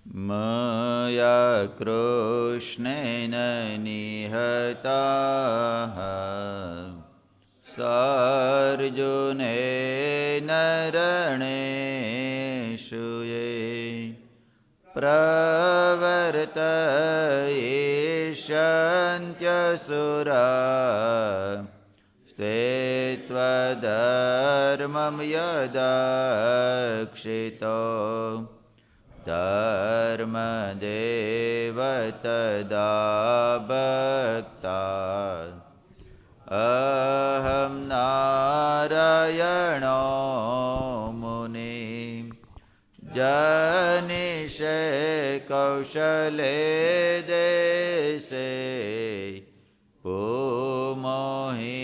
મયા કૃષ્ણેન નિહતાઃ સાર્જુનેન રણેષુ યે પ્રવર્તયિષ્યન્ત્યસુરા સ્તે ત્વધર્મં યદક્ષિતો ધર્મદેવ તદા ભક્તા અહં નારાયણો મુનિ જનિષે કૌશલે દેશે પુમોહિ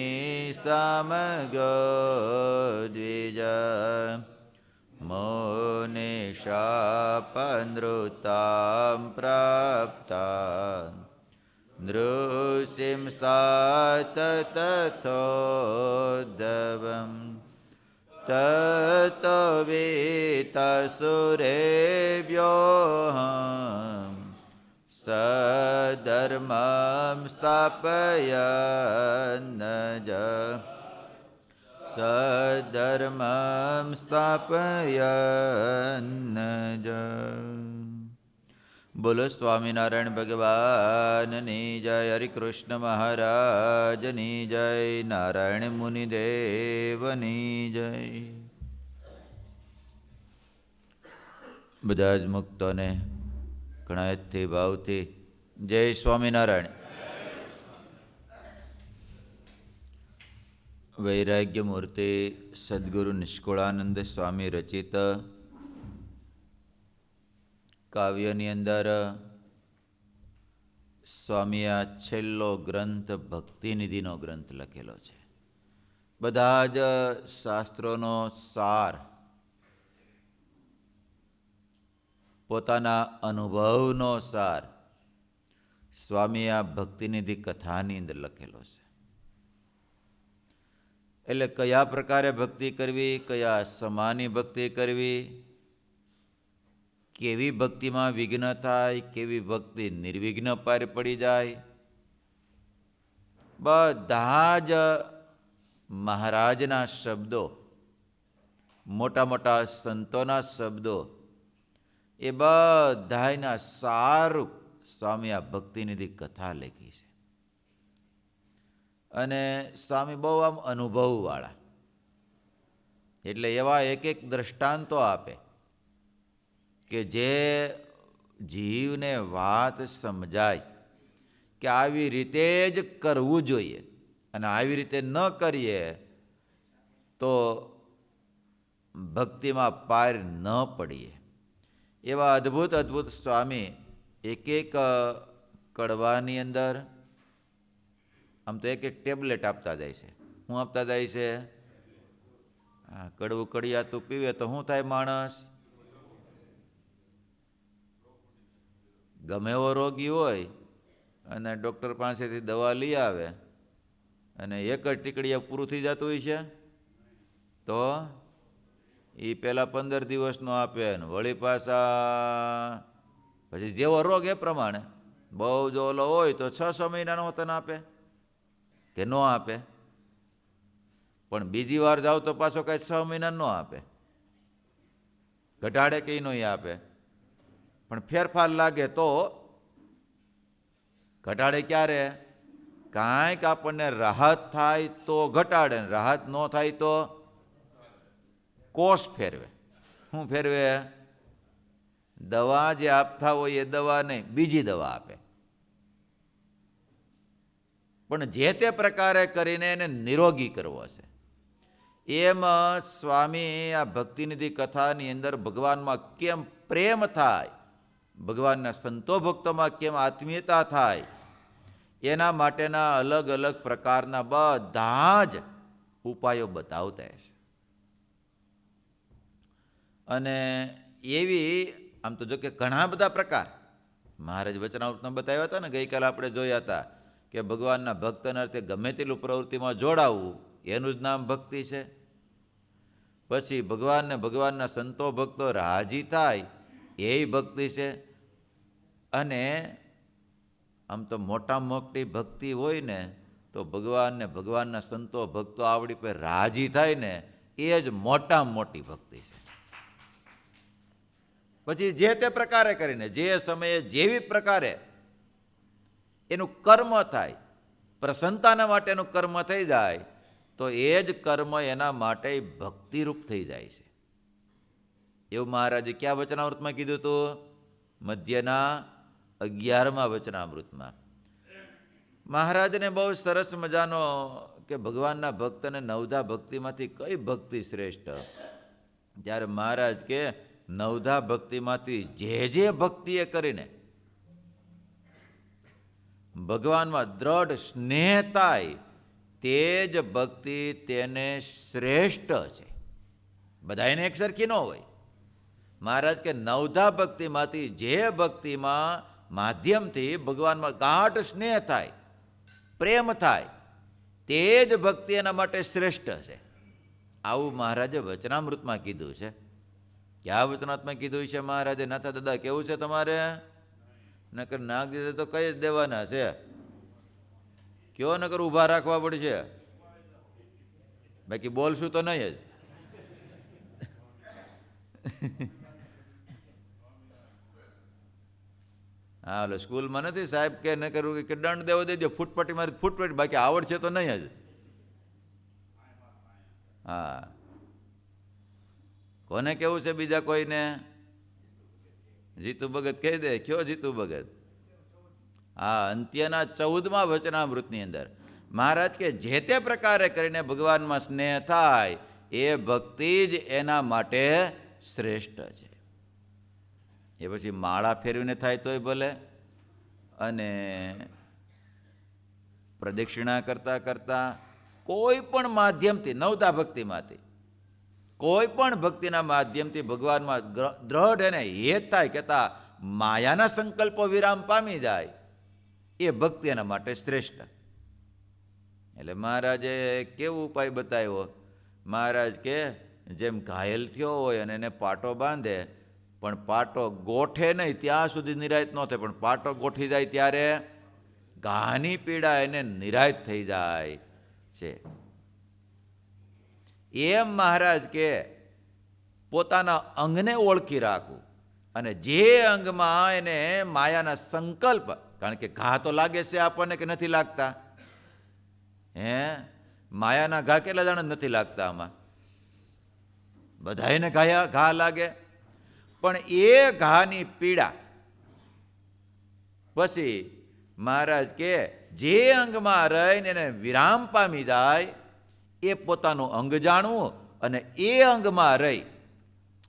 સમગો દ્વિજ મુનિશાપનૃતાં પ્રાપ્તા નૃસિંહાત તથોદ્ધવં તતો વીતસુરેભ્યોऽહં સધર્મં સ્થાપયન્ન સધર્મં સ્થાપયન્ન બોલો સ્વામિનારાયણ ભગવાનની જય. હરિકૃષ્ણ મહારાજની જય. નારાયણ મુનિદેવની જય. બધા જ મુક્તોને ઘણાયતથી ભાવથી જય સ્વામિનારાયણ. વૈરાગ્ય મૂર્તિ સદ્ગુરુ નિષ્કુળાનંદ સ્વામી રચિત કાવ્યની અંદર સ્વામીએ આ છેલ્લો ગ્રંથ ભક્તિનિધિનો ગ્રંથ લખેલો છે. બધા જ શાસ્ત્રોનો સાર પોતાના અનુભવનો સાર સ્વામીએ આ ભક્તિનિધિ કથાની અંદર લખેલો છે. એટલે કયા પ્રકારે ભક્તિ કરવી, કયા સમાની ભક્તિ કરવી, કેવી ભક્તિમાં વિઘ્ન થાય, કેવી ભક્તિ નિર્વિઘ્ન પાર પડી જાય, બધા જ મહારાજના શબ્દો, મોટા મોટા સંતોના શબ્દો, એ બધાના સારું સ્વામી આ ભક્તિનિધિ કથા લખી છે. અને સ્વામી બહુ આમ અનુભવવાળા, એટલે એવા એક એક દ્રષ્ટાંતો આપે કે જે જીવને વાત સમજાય કે આવી રીતે જ કરવું જોઈએ, અને આવી રીતે ન કરીએ તો ભક્તિમાં પાર ન પડીએ. એવા અદ્ભુત અદ્ભુત સ્વામી એક એક કડવાની અંદર આમ તો એક એક ટેબ્લેટ આપતા જાય છે. શું આપતા જાય છે? કડવું કડિયાતું પીવે તો શું થાય માણસ? ગમે એવો રોગી હોય અને ડૉક્ટર પાસેથી દવા લઈ આવે અને એક જ ટીકડીયા પૂરું થઈ જતું હોય છે તો એ પહેલાં 15 દિવસનો આપે ને વળી પાછા પછી જેવો રોગ એ પ્રમાણે. બહુ જો ઓલો હોય તો 6 મહિનાનો તને આપે કે ન આપે, પણ બીજી વાર જાવ તો પાછો કાંઈ 6 મહિના ન આપે, ઘટાડે કે નહીં આપે. પણ ફેરફાર લાગે તો ઘટાડે ક્યારે? કાંઈક આપણને રાહત થાય તો ઘટાડે, રાહત ન થાય તો કોષ ફેરવે. શું ફેરવે? દવા જે આપતા હોય એ દવા નહીં, બીજી દવા આપે. પણ જે તે પ્રકારે કરીને એને નિરોગી કરવો છે. એમ સ્વામી આ ભક્તિનિધિ કથાની અંદર ભગવાનમાં કેમ પ્રેમ થાય, ભગવાનના સંતો ભક્તોમાં કેમ આત્મીયતા થાય, એના માટેના અલગ અલગ પ્રકારના બધા જ ઉપાયો બતાવતા છે. અને એવી આમ તો જો કે ઘણા બધા પ્રકાર મહારાજ વચનામૃતમાં બતાવ્યા હતા ને, ગઈકાલે આપણે જોયા હતા કે ભગવાનના ભક્તના અર્થે ગમે તેટલું પ્રવૃત્તિમાં જોડાવવું એનું જ નામ ભક્તિ છે. પછી ભગવાનના સંતો ભક્તો રાજી થાય એ ભક્તિ છે. અને આમ તો મોટામાં મોટી ભક્તિ હોય ને તો ભગવાનને ભગવાનના સંતો ભક્તો આવડી પર રાજી થાય ને એ જ મોટામાં મોટી ભક્તિ છે. પછી જે તે પ્રકારે કરીને જે સમયે જેવી પ્રકારે એનું કર્મ થાય, પ્રસન્નતાના માટેનું કર્મ થઈ જાય તો એ જ કર્મ એના માટે ભક્તિરૂપ થઈ જાય છે. એવું મહારાજે ક્યાં વચનામૃતમાં કીધું હતું? મધ્યના 11મા વચનામૃતમાં. મહારાજને બહુ સરસ મજાનો કે ભગવાનના ભક્તને નવધા ભક્તિમાંથી કઈ ભક્તિ શ્રેષ્ઠ? જ્યારે મહારાજ કે નવધા ભક્તિમાંથી જે ભક્તિ એ કરીને ભગવાનમાં દ્રઢ સ્નેહ થાય તે જ ભક્તિ તેને શ્રેષ્ઠ છે. બધાને એક સરખી ન હોય. મહારાજ કે નવધા ભક્તિમાંથી જે ભક્તિમાં માધ્યમથી ભગવાનમાં ગાઢ સ્નેહ થાય, પ્રેમ થાય, તે જ ભક્તિ એના માટે શ્રેષ્ઠ છે. આવું મહારાજે વચનામૃતમાં કીધું છે. ક્યાં વચનામૃતમાં કીધું છે મહારાજે? નાથા દાદા કેવું છે તમારે? નકર નાગ દીધે તો કઈ જ દેવાના છે. કયો નકર ઊભા રાખવા પડશે, બાકી બોલશું તો નહીં જ. હા, ઓલો સ્કૂલમાં નથી સાહેબ કે ન કરવું કે દંડ દેવો દેજો, ફૂટપટ્ટી મારી ફૂટપટ્ટી, બાકી આવડશે તો નહીં જ. હા, કોને કેવું છે બીજા કોઈને? જીતુ ભગત કહી દે. કયો જીતુ ભગત? હા, અંત્યના 14મા વચનામૃતની અંદર મહારાજ કે જે તે પ્રકારે કરીને ભગવાનમાં સ્નેહ થાય એ ભક્તિ જ એના માટે શ્રેષ્ઠ છે. એ પછી માળા ફેરવીને થાય તોય ભલે, અને પ્રદક્ષિણા કરતા કરતા કોઈ પણ માધ્યમથી, નવધા ભક્તિમાંથી કોઈ પણ ભક્તિના માધ્યમથી ભગવાનમાં દ્રઢ એને હેત થાય, કહેતા માયાના સંકલ્પો વિરામ પામી જાય, એ ભક્તિ એના માટે શ્રેષ્ઠ. એટલે મહારાજે કેવો ઉપાય બતાવ્યો? મહારાજ કે જેમ ઘાયલ થયો હોય અને એને પાટો બાંધે, પણ પાટો ગોઠે નહીં ત્યાં સુધી નિરાયત ન થાય, પણ પાટો ગોઠી જાય ત્યારે ઘાની પીડા એને નિરાયત થઈ જાય છે. એમ મહારાજ કે પોતાના અંગને ઓળખી રાખવું, અને જે અંગમાં એને માયાના સંકલ્પ, કારણ કે ઘા તો લાગે છે આપણને કે નથી લાગતા? માયાના ઘા કેટલા જણા નથી લાગતા? આમાં બધાને ઘા લાગે. પણ એ ઘાની પીડા પછી મહારાજ કે જે અંગમાં રહીને એને વિરામ પામી જાય એ પોતાનું અંગ જાણવું, અને એ અંગમાં રહી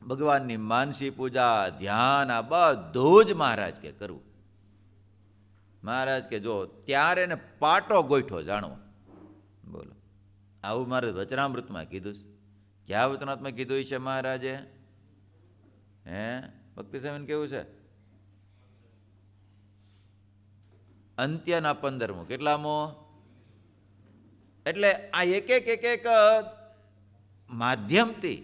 ભગવાનની માનસી પૂજા, ધ્યાન, આ બધું જ મહારાજ કે કરવું. મહારાજ કે જો ત્યારે એને પાટો ગોઠો જાણવો. બોલો, આવું મારે વચનામૃતમાં કીધું છે. ક્યાં વચનામૃતમાં કીધું છે મહારાજે? ભક્તિ સેવન કેવું છે? અંત્યના 15મું. કેટલામું? એટલે આ એક માધ્યમથી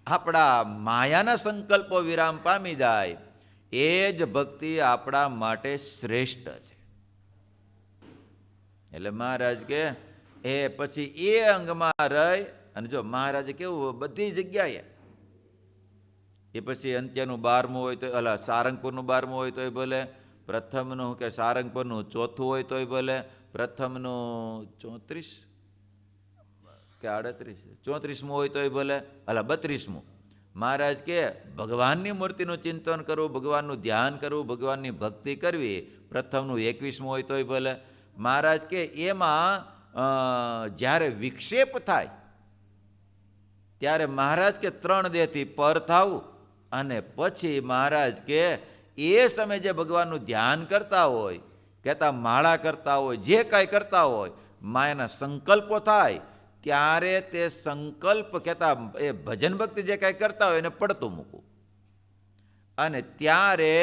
આપણા માયાના સંકલ્પો વિરામ પામી જાય એ જ ભક્તિ આપણા માટે શ્રેષ્ઠ છે. એટલે મહારાજ કે એ પછી એ અંગમાં રહી, અને જો મહારાજે કેવું બધી જગ્યાએ, એ પછી અંત્યનું 12મું હોય તો, સારંગપુરનું 12મું હોય તોય ભલે, પ્રથમનું કે સારંગપુરનું 4થું હોય તોય ભલે, પ્રથમનું 34 કે 38, 34મું હોય તોય ભલે, 32મું. મહારાજ કે ભગવાનની મૂર્તિનું ચિંતન કરવું, ભગવાનનું ધ્યાન કરવું, ભગવાનની ભક્તિ કરવી, પ્રથમનું 21મું હોય તોય ભલે. મહારાજ કે એમાં જ્યારે વિક્ષેપ થાય ત્યારે મહારાજ કે 3 દેહથી પર થવું, અને પછી મહારાજ કે એ સમયે જે ભગવાનનું ધ્યાન કરતા હોય, કહેતા માળા કરતા હોય, જે કાંઈ કરતા હોય, માયાના સંકલ્પો થાય ત્યારે તે સંકલ્પ, કહેતા એ ભજન ભક્તિ જે કાંઈ કરતા હોય એને પડતું મૂકવું, અને ત્યારે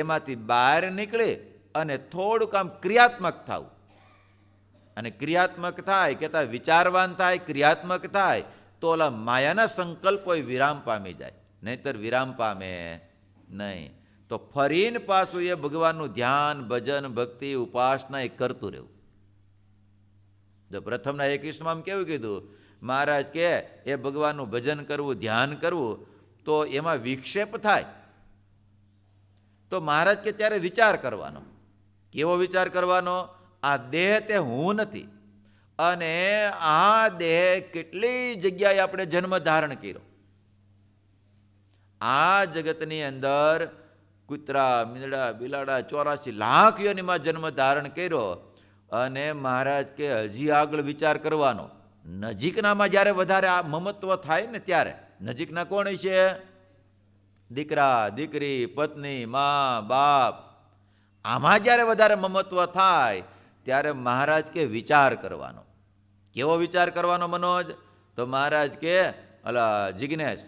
એમાંથી બહાર નીકળે અને થોડુંક આમ ક્રિયાત્મક થવું. અને ક્રિયાત્મક થાય, કહેતા વિચારવાન થાય, ક્રિયાત્મક થાય તો ઓલા માયાના સંકલ્પો વિરામ પામી જાય, નહીતર વિરામ પામે નહીં. તો ફરીને પાછું એ ભગવાનનું ધ્યાન, ભજન, ભક્તિ, ઉપાસના એ કરતું રહેવું. જો પ્રથમના 21માં કેવું કીધું? મહારાજ કે એ ભગવાનનું ભજન કરવું, ધ્યાન કરવું, તો એમાં વિક્ષેપ થાય. તો મહારાજ કે ત્યારે વિચાર કરવાનો. કેવો વિચાર કરવાનો? આ દેહ તે હું નથી, અને આ દેહ કેટલી જગ્યાએ આપણે જન્મ ધારણ કર્યો. આ જગતની અંદર કૂતરા, મીંદડા, બિલાડા 84 લાખ યોનિમાં જન્મ ધારણ કર્યો. અને મહારાજ કે હજી આગળ વિચાર કરવાનો. નજીકનામાં જ્યારે વધારે આ મમત્વ થાય ને, ત્યારે નજીકના કોણ છે? દીકરા, દીકરી, પત્ની, મા, બાપ. આમાં જ્યારે વધારે મમત્વ થાય ત્યારે મહારાજ કે વિચાર કરવાનો. કેવો વિચાર કરવાનો મનોજ? તો મહારાજ કે અલા જિજ્ઞેશ,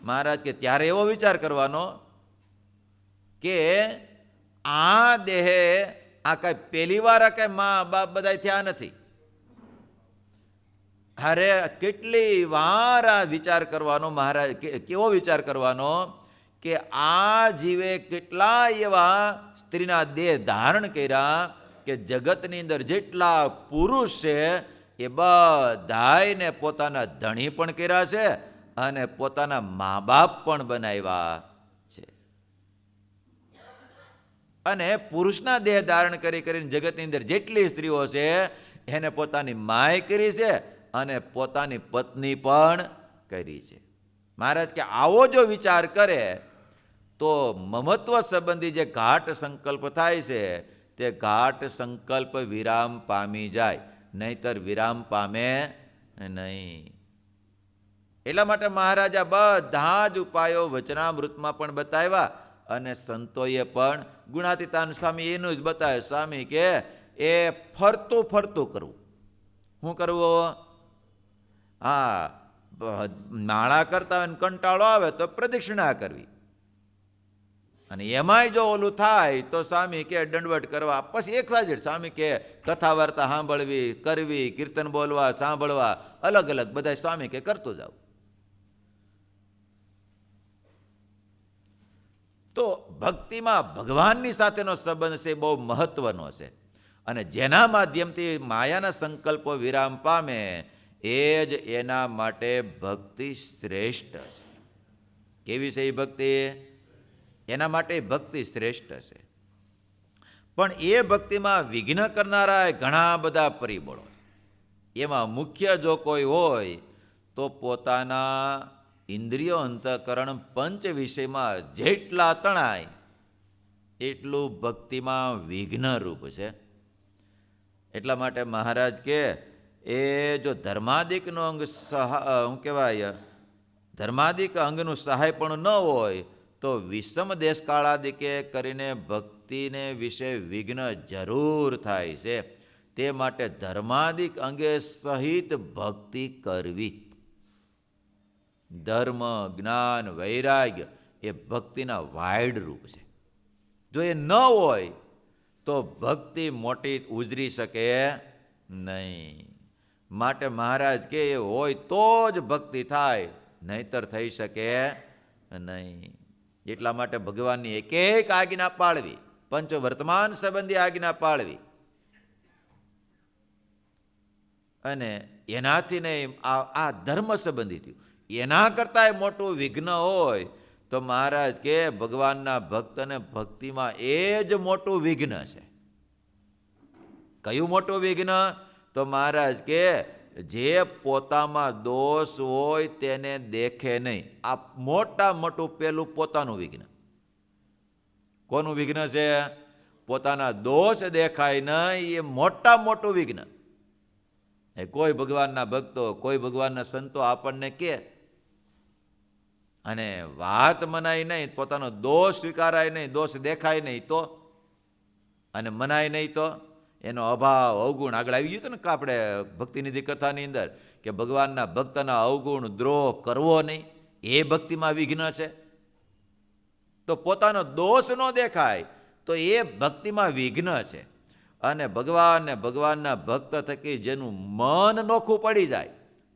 મહારાજ કે ત્યારે એવો વિચાર કરવાનો કે આ દેહે આ કઈ પહેલી વાર આ કઈ મા બાપ બધા થયા નથી. અરે કેટલી વાર આ વિચાર કરવાનો. મહારાજ કેવો વિચાર કરવાનો કે આ જીવે કેટલા એવા સ્ત્રીના દેહ ધારણ કર્યા કે જગતની અંદર જેટલા પુરુષ છે એ બધાયને પોતાના ધણી પણ કર્યા છે અને પોતાના મા બાપ પણ બનાવ્યા છે. અને પુરુષના દેહ ધારણ કરી કરીને જગતની અંદર જેટલી સ્ત્રીઓ છે એને પોતાની માય કરી છે અને પોતાની પત્ની પણ કરી છે. મહારાજ કે આવો જો વિચાર કરે તો મમત્વ સંબંધી જે ઘાટ સંકલ્પ થાય છે તે ઘાટ સંકલ્પ વિરામ પામી જાય, નહીતર વિરામ પામે નહીં. એટલા માટે મહારાજા બધા જ ઉપાયો વચનામૃતમાં પણ બતાવ્યા અને સંતોએ પણ. ગુણાતીતાન સ્વામી એનું જ બતાવ્યું. સ્વામી કે એ ફરતું ફરતું કરવું. શું કરવું? હા, નાળા કરતા હોય ને કંટાળો આવે તો પ્રદક્ષિણા કરવી. અને એમાંય જો ઓલું થાય તો સ્વામી કે દંડવટ કરવા. પછી એક વાજે સ્વામી કે કથા વાર્તા સાંભળવી, કરવી, કીર્તન બોલવા, સાંભળવા, અલગ અલગ બધા સ્વામી કે કરતું જાવ. તો ભક્તિમાં ભગવાનની સાથેનો સંબંધ છે બહુ મહત્વનો છે. અને જેના માધ્યમથી માયાના સંકલ્પો વિરામ પામે એ જ એના માટે ભક્તિ શ્રેષ્ઠ છે. કેવી છે એ ભક્તિ? એના માટે ભક્તિ શ્રેષ્ઠ છે. પણ એ ભક્તિમાં વિઘ્ન કરનારા ઘણા બધા પરિબળો છે. એમાં મુખ્ય જો કોઈ હોય તો પોતાના ઇન્દ્રિયો, અંતઃકરણ, પંચ વિષયમાં જેટલા તણાય એટલું ભક્તિમાં વિઘ્નરૂપ છે. એટલા માટે મહારાજ કે એ જો ધર્માદિકનો અંગ શું કહેવાય, ધર્માદિક અંગનું સહાય પણ ન હોય તો વિષમ દેશકાળાદિકે કરીને ભક્તિને વિશે વિઘ્ન જરૂર થાય છે. તે માટે ધર્માદિક અંગે સહિત ભક્તિ કરવી. ધર્મ, જ્ઞાન, વૈરાગ્ય એ ભક્તિના વાયડ રૂપ છે. જો એ ન હોય તો ભક્તિ મોટી ઉજરી શકે નહીં. માટે મહારાજ કે એ હોય તો જ ભક્તિ થાય, નહીતર થઈ શકે નહીં. એટલા માટે ભગવાનની એક એક આજ્ઞા પાળવી, પંચ વર્તમાન સંબંધી આજ્ઞા પાળવી. અને એનાથી નહીં આ ધર્મ સંબંધી થયું. એના કરતાં મોટું વિઘ્ન હોય તો મહારાજ કે ભગવાનના ભક્તને ભક્તિમાં એ જ મોટું વિઘ્ન છે. કયું મોટું વિઘ્ન? તો મહારાજ કે જે પોતામાં દોષ હોય તેને દેખે નહીં. આ મોટા મોટું પેલું પોતાનું વિઘ્ન. કોનું વિઘ્ન છે? પોતાના દોષ દેખાય નહીં, એ મોટા મોટું વિઘ્ન. એ કોઈ ભગવાનના ભક્તો, કોઈ ભગવાનના સંતો આપણને કે અને વાત મનાય નહીં, પોતાનો દોષ સ્વીકારાય નહીં, દોષ દેખાય નહીં તો, અને મનાય નહીં તો એનો અભાવ, અવગુણ આગળ આવી ગયું હતું ને આપણે ભક્તિનિધિ કથાની અંદર કે ભગવાનના ભક્તના અવગુણ, દ્રોહ કરવો નહીં, એ ભક્તિમાં વિઘ્ન છે. તો પોતાનો દોષ ન દેખાય તો એ ભક્તિમાં વિઘ્ન છે. અને ભગવાનને ભગવાનના ભક્ત થકી જેનું મન નોખું પડી જાય,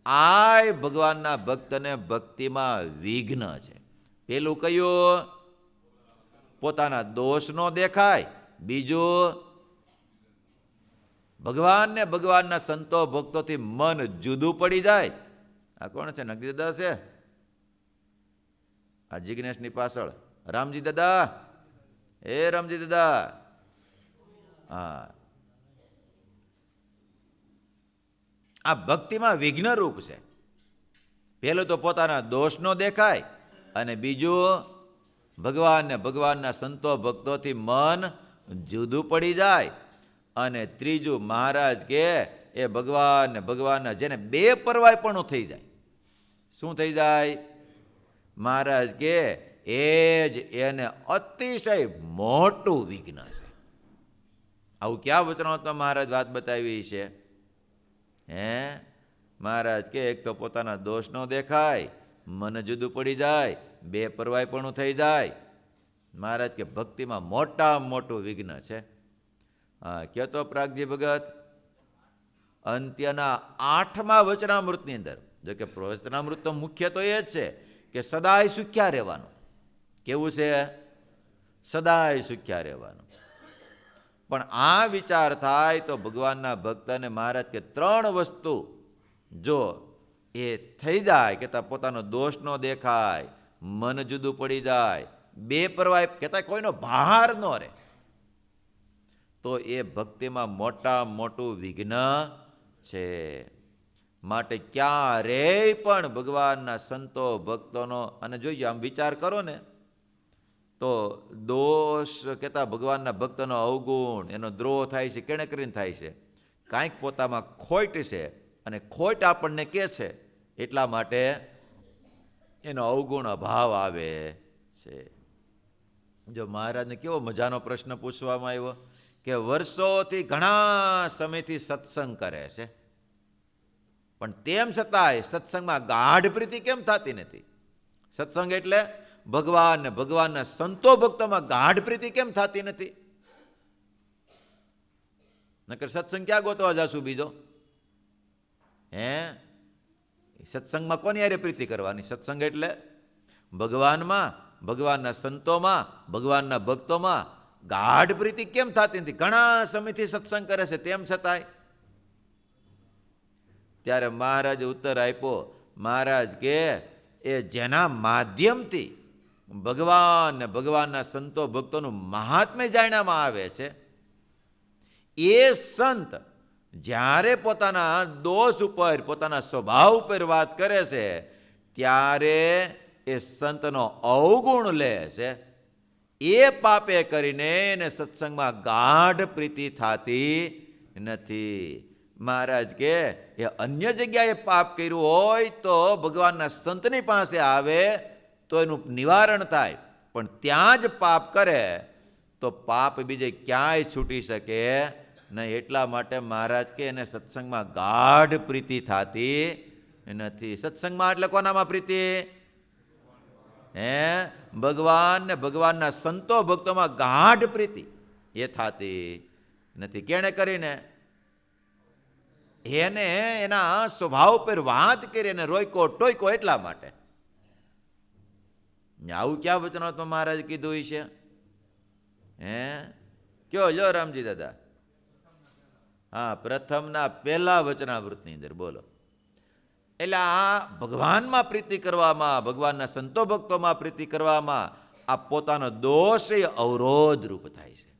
આ ભગવાનના ભક્તને ભક્તિમાં વિઘ્ન છે. પેલું કયું? પોતાના દોષ ન દેખાય, બીજું ભગવાનને ભગવાનના સંતો ભક્તોથી મન જુદું પડી જાય. આ કોણ છે? નગરી દાદા છે, આ જિજ્ઞેશની પાછળ રામજી દાદા. એ રામજી દાદા, હા, આ ભક્તિમાં વિઘ્ન રૂપ છે. પહેલું તો પોતાના દોષ ન દેખાય, અને બીજું ભગવાનને ભગવાનના સંતો ભક્તોથી મન જુદું પડી જાય, અને ત્રીજું મહારાજ કે એ ભગવાનને ભગવાનના જેને બે પરવાય પણ થઈ જાય. શું થઈ જાય? મહારાજ કે એ જ એને અતિશય મોટું વિઘ્ન છે. આવું ક્યાં વચનામૃતમાં મહારાજ વાત બતાવી છે? હે મહારાજ કે એક તો પોતાના દોષ ન દેખાય, મન જુદું પડી જાય, બે પરવાય પણ થઈ જાય. મહારાજ કે ભક્તિમાં મોટામાં મોટું વિઘ્ન છે. હા, કયો તો પ્રાગજી ભગત અંત્યના 8મા વચનામૃતની અંદર, જો કે વચનામૃત તો મુખ્ય તો એ જ છે કે સદાય સુખ્યા રહેવાનું. કેવું છે? સદાય સુખ્યા રહેવાનું. પણ આ વિચાર થાય તો ભગવાનના ભક્તને મહારાજ કે 3 વસ્તુ જો એ થઈ જાય, કે પોતાનો દોષ ન દેખાય, મન જુદું પડી જાય, બે પરવાય કહેતા કોઈનો ભાર ન રહે, તો એ ભક્તિમાં મોટામાં મોટું વિઘ્ન છે. માટે ક્યારેય પણ ભગવાનના સંતો ભક્તોનો, અને જોઈએ આમ વિચાર કરો ને તો દોષ કહેતા ભગવાનના ભક્તનો અવગુણ, એનો દ્રોહ થાય છે. કેણે કરીને થાય છે? કાંઈક પોતામાં ખોટ છે, અને ખોટ આપણને કહે છે, એટલા માટે એનો અવગુણ અભાવ આવે છે. જો મહારાજને કેવો મજાનો પ્રશ્ન પૂછવામાં આવ્યો કે વર્ષોથી ઘણા સમયથી સત્સંગ કરે છે, પણ તેમ છતાંય સત્સંગમાં ગાઢ પ્રીતિ કેમ થતી નથી? સત્સંગ એટલે ભગવાન ને ભગવાનના સંતો ભક્તોમાં ગાઢ પ્રીતિ કેમ થતી નથી? નકર સત્સંગ ક્યાં ગોતવા જાશું બીજો? હે, સત્સંગમાં કોની હારે પ્રીતિ કરવાની? સત્સંગ એટલે ભગવાનમાં, ભગવાનના સંતોમાં, ભગવાનના ભક્તોમાં ગાઢ પ્રીતિ કેમ થતી નથી? ઘણા સમયથી સત્સંગ કરે છે તેમ છતાંય. ત્યારે મહારાજે ઉત્તર આપ્યો. મહારાજ કે એ જેના માધ્યમથી ભગવાન ને ભગવાનના સંતો ભક્તોનું મહાત્મ્ય જાણવામાં આવે છે, એ સંત જ્યારે પોતાના દોષ ઉપર, પોતાના સ્વભાવ ઉપર વાત કરે છે, ત્યારે એ સંતનો અવગુણ લે છે. એ પાપે કરીને એને સત્સંગમાં ગાઢ પ્રીતિ થતી નથી. મહારાજ કે એ અન્ય જગ્યાએ પાપ કર્યું હોય તો ભગવાનના સંતની પાસે આવે તો એનું નિવારણ થાય, પણ ત્યાં જ પાપ કરે તો પાપ બીજે ક્યાંય છૂટી શકે નહીં. એટલા માટે મહારાજ કે એને સત્સંગમાં ગાઢ પ્રીતિ થતી નથી. સત્સંગમાં એટલે કોનામાં પ્રીતિ? હે, ભગવાન ને ભગવાનના સંતો ભક્તોમાં ગાઢ પ્રીતિ એ થતી નથી. કેણે કરીને? એને એના સ્વભાવ પર વાત કરી અને રોયકો ટોયકો એટલા માટે. આવું ક્યાં વચનામૃતમાં મહારાજ કીધું છે? હે, કયો લો રામજી દાદા? હા, પ્રથમના પહેલા વચનામૃતની અંદર બોલો. એટલે આ ભગવાનમાં પ્રીતિ કરવામાં, ભગવાનના સંતો ભક્તોમાં પ્રીતિ કરવામાં આ પોતાનો દોષ એ અવરોધ રૂપ થાય છે.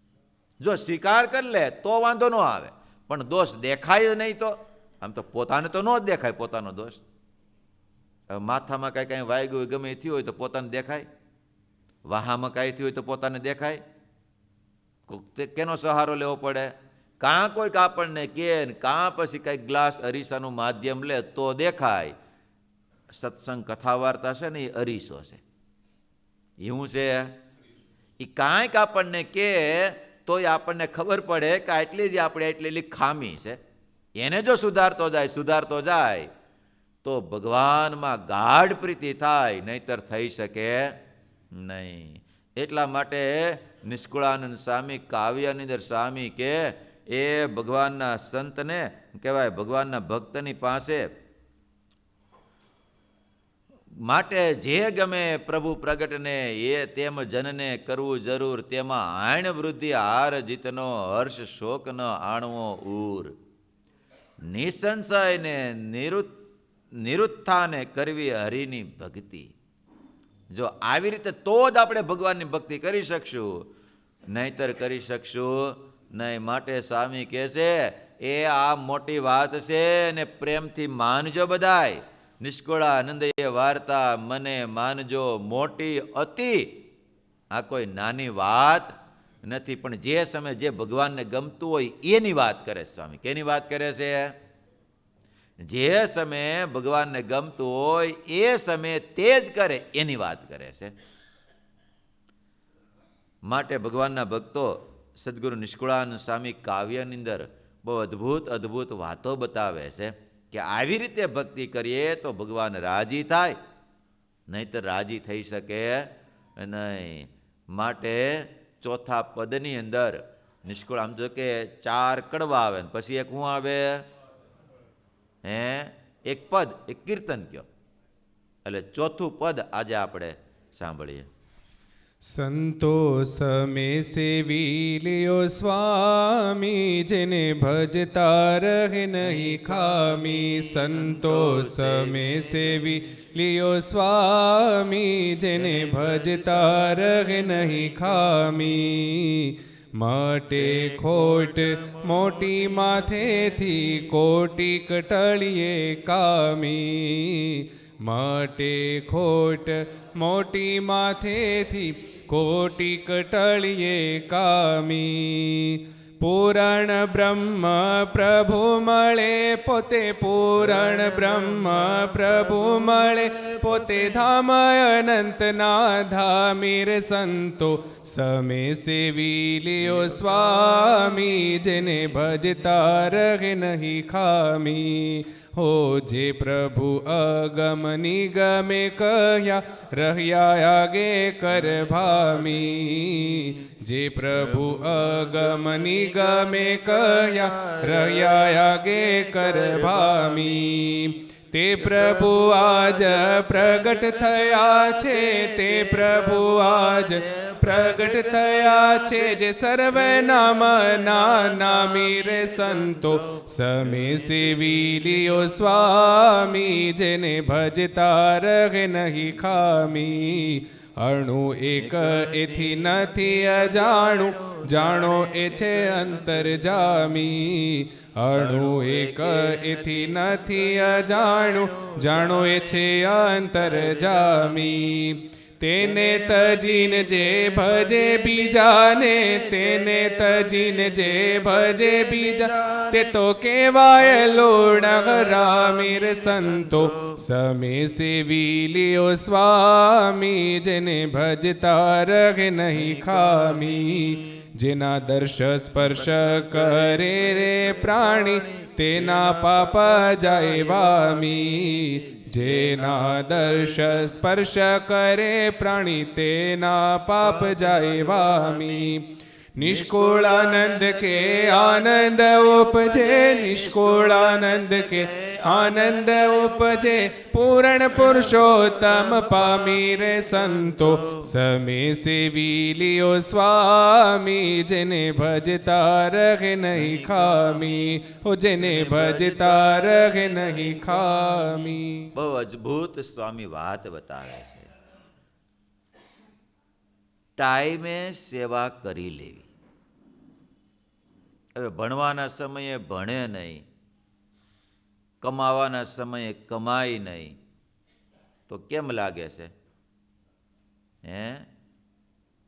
જો સ્વીકાર કરી લે તો વાંધો ન આવે, પણ દોષ દેખાય નહીં તો આમ તો પોતાને તો ન જ દેખાય પોતાનો દોષ. માથામાં કાંઈ કાંઈ વાગ્યું હોય, ગમે થયું હોય તો પોતાને દેખાય, વાહામાં કાંઈ થયું હોય તો પોતાને દેખાય. કેનો સહારો લેવો પડે? કાં કોઈક આપણને કે, કાં પછી કંઈક ગ્લાસ અરીસાનું માધ્યમ લે તો દેખાય. સત્સંગ કથા વાર્તા છે ને એ અરીસો છે. એવું છે એ કાંઈક આપણને કે તોય આપણને ખબર પડે કે આટલી જ આપણે એટલી ખામી છે. એને જો સુધારતો જાય તો ભગવાનમાં ગાઢ પ્રીતિ થાય, નહીતર થઈ શકે નહીં. એટલા માટે નિષ્કુળાનંદ સ્વામી કાવ્યની અંદર સ્વામી કે એ ભગવાનના સંતને કહેવાય, ભગવાનના ભક્તની પાસે માટે જે ગમે પ્રભુ પ્રગટને એ તેમ જનને કરવું જરૂર, તેમાં આણ વૃદ્ધિ હાર જીતનો, હર્ષ શોક ન આણવો ઉર. નિસંશય ને નિરુત્થાને કરવી હરિની ભક્તિ. જો આવી રીતે તો જ આપણે ભગવાનની ભક્તિ કરી શકશું, નહીતર કરી શકશું નહીં. માટે સ્વામી કહે છે એ આ મોટી વાત છે ને પ્રેમથી માનજો બધાય. નિષ્કુળાનંદે વાર્તા મને માનજો મોટી અતિ. આ કોઈ નાની વાત નથી, પણ જે સમય જે ભગવાનને ગમતું હોય એની વાત કરે છે સ્વામી. કેની વાત કરે છે? જે સમયે ભગવાનને ગમતું હોય એ સમયે તે જ કરે એની વાત કરે છે. માટે ભગવાનના ભક્તો સદગુરુ નિષ્કુળાનંદ સ્વામી કાવ્યની અંદર બહુ અદ્ભુત અદ્ભુત વાતો બતાવે છે કે આવી રીતે ભક્તિ કરીએ તો ભગવાન રાજી થાય, નહીતર રાજી થઈ શકે નહીં. માટે ચોથા પદની અંદર નિષ્કુળ આમ જો કે 4 કડવા આવે ને પછી એક શું આવે? એક પદ, એક કીર્તન કયો. એટલે ચોથું પદ આજે આપણે સાંભળીએ. સંતોષ મેં સેવી લિયો સ્વામી, જેને ભજતા રહે નહીં ખામી. સંતોષ મેં સેવી લિયો સ્વામી, જેને ભજતા રહે નહીં ખામી. માટે ખોટ મોટી માથેથી કોટી કટળીએ કામી. માટે ખોટ મોટી માથેથી કોટી કટળીએ કામી. પૂરણ બ્રહ્મ પ્રભુ મળે પોતે, પૂરણ બ્રહ્મ પ્રભુ મળે પોતે, ધામ અનંતના ધામીર સંતો સમે સેવી લિયો સ્વામી, જેને ભજતા રહે નહીં ખામી. હો જે પ્રભુ અગમ નિગમે કહ્યા, રહ્યા આગે કર ભામી. જે પ્રભુ અગમ નિગમે કહ્યા, રહ્યા આગે કર ભામી. તે પ્રભુ આજ પ્રગટ થયા છે, તે પ્રભુ આજ પ્રગટ થયા છે. જે સર્વે નામ ના નામી રે સંતો સમે સેવી લિયો સ્વામી, જેને ભજતા રહે નહીં ખામી. અણુ એક એથી નથી અજાણું, જાણો એ છે અંતરજામી. અણુ એક એથી નથી અજાણું, જાણો એ છે અંતરજામી. તેને તજીને જે ભજે બીજાને, તેને તજીને જે ભજે બીજા, તે તો કેવાય લોણરામીર સંતો સમે સેવી લિયો સ્વામી, જેને ભજતા રહે નહીં ખામી. જેના દર્શ સ્પર્શ કરે રે પ્રાણી, તેના પાપ જાય વામી. જેના દર્શ સ્પર્શ કરે પ્રાણી, તેના પાપ જાય વામી. નિષ્કુળાનંદ કે આનંદ ઉપજે, નિષ્કુળાનંદ કે આનંદ ઉપજે, પૂરણ પુરુષોત્તમ પામી રે સંતો સમે સેવી લિયો સ્વામી, જેને ભજતા રહે નહીં ખામી. હો જેને ભજતા રહે નહીં ખામી. બહુ અદ્ભુત સ્વામી વાત બતાવે છે. ટાઈમે સેવા કરી લેવી. હવે ભણવાના સમયે ભણે નહીં, કમાવાના સમયે કમાય નહીં, તો કેમ લાગે છે?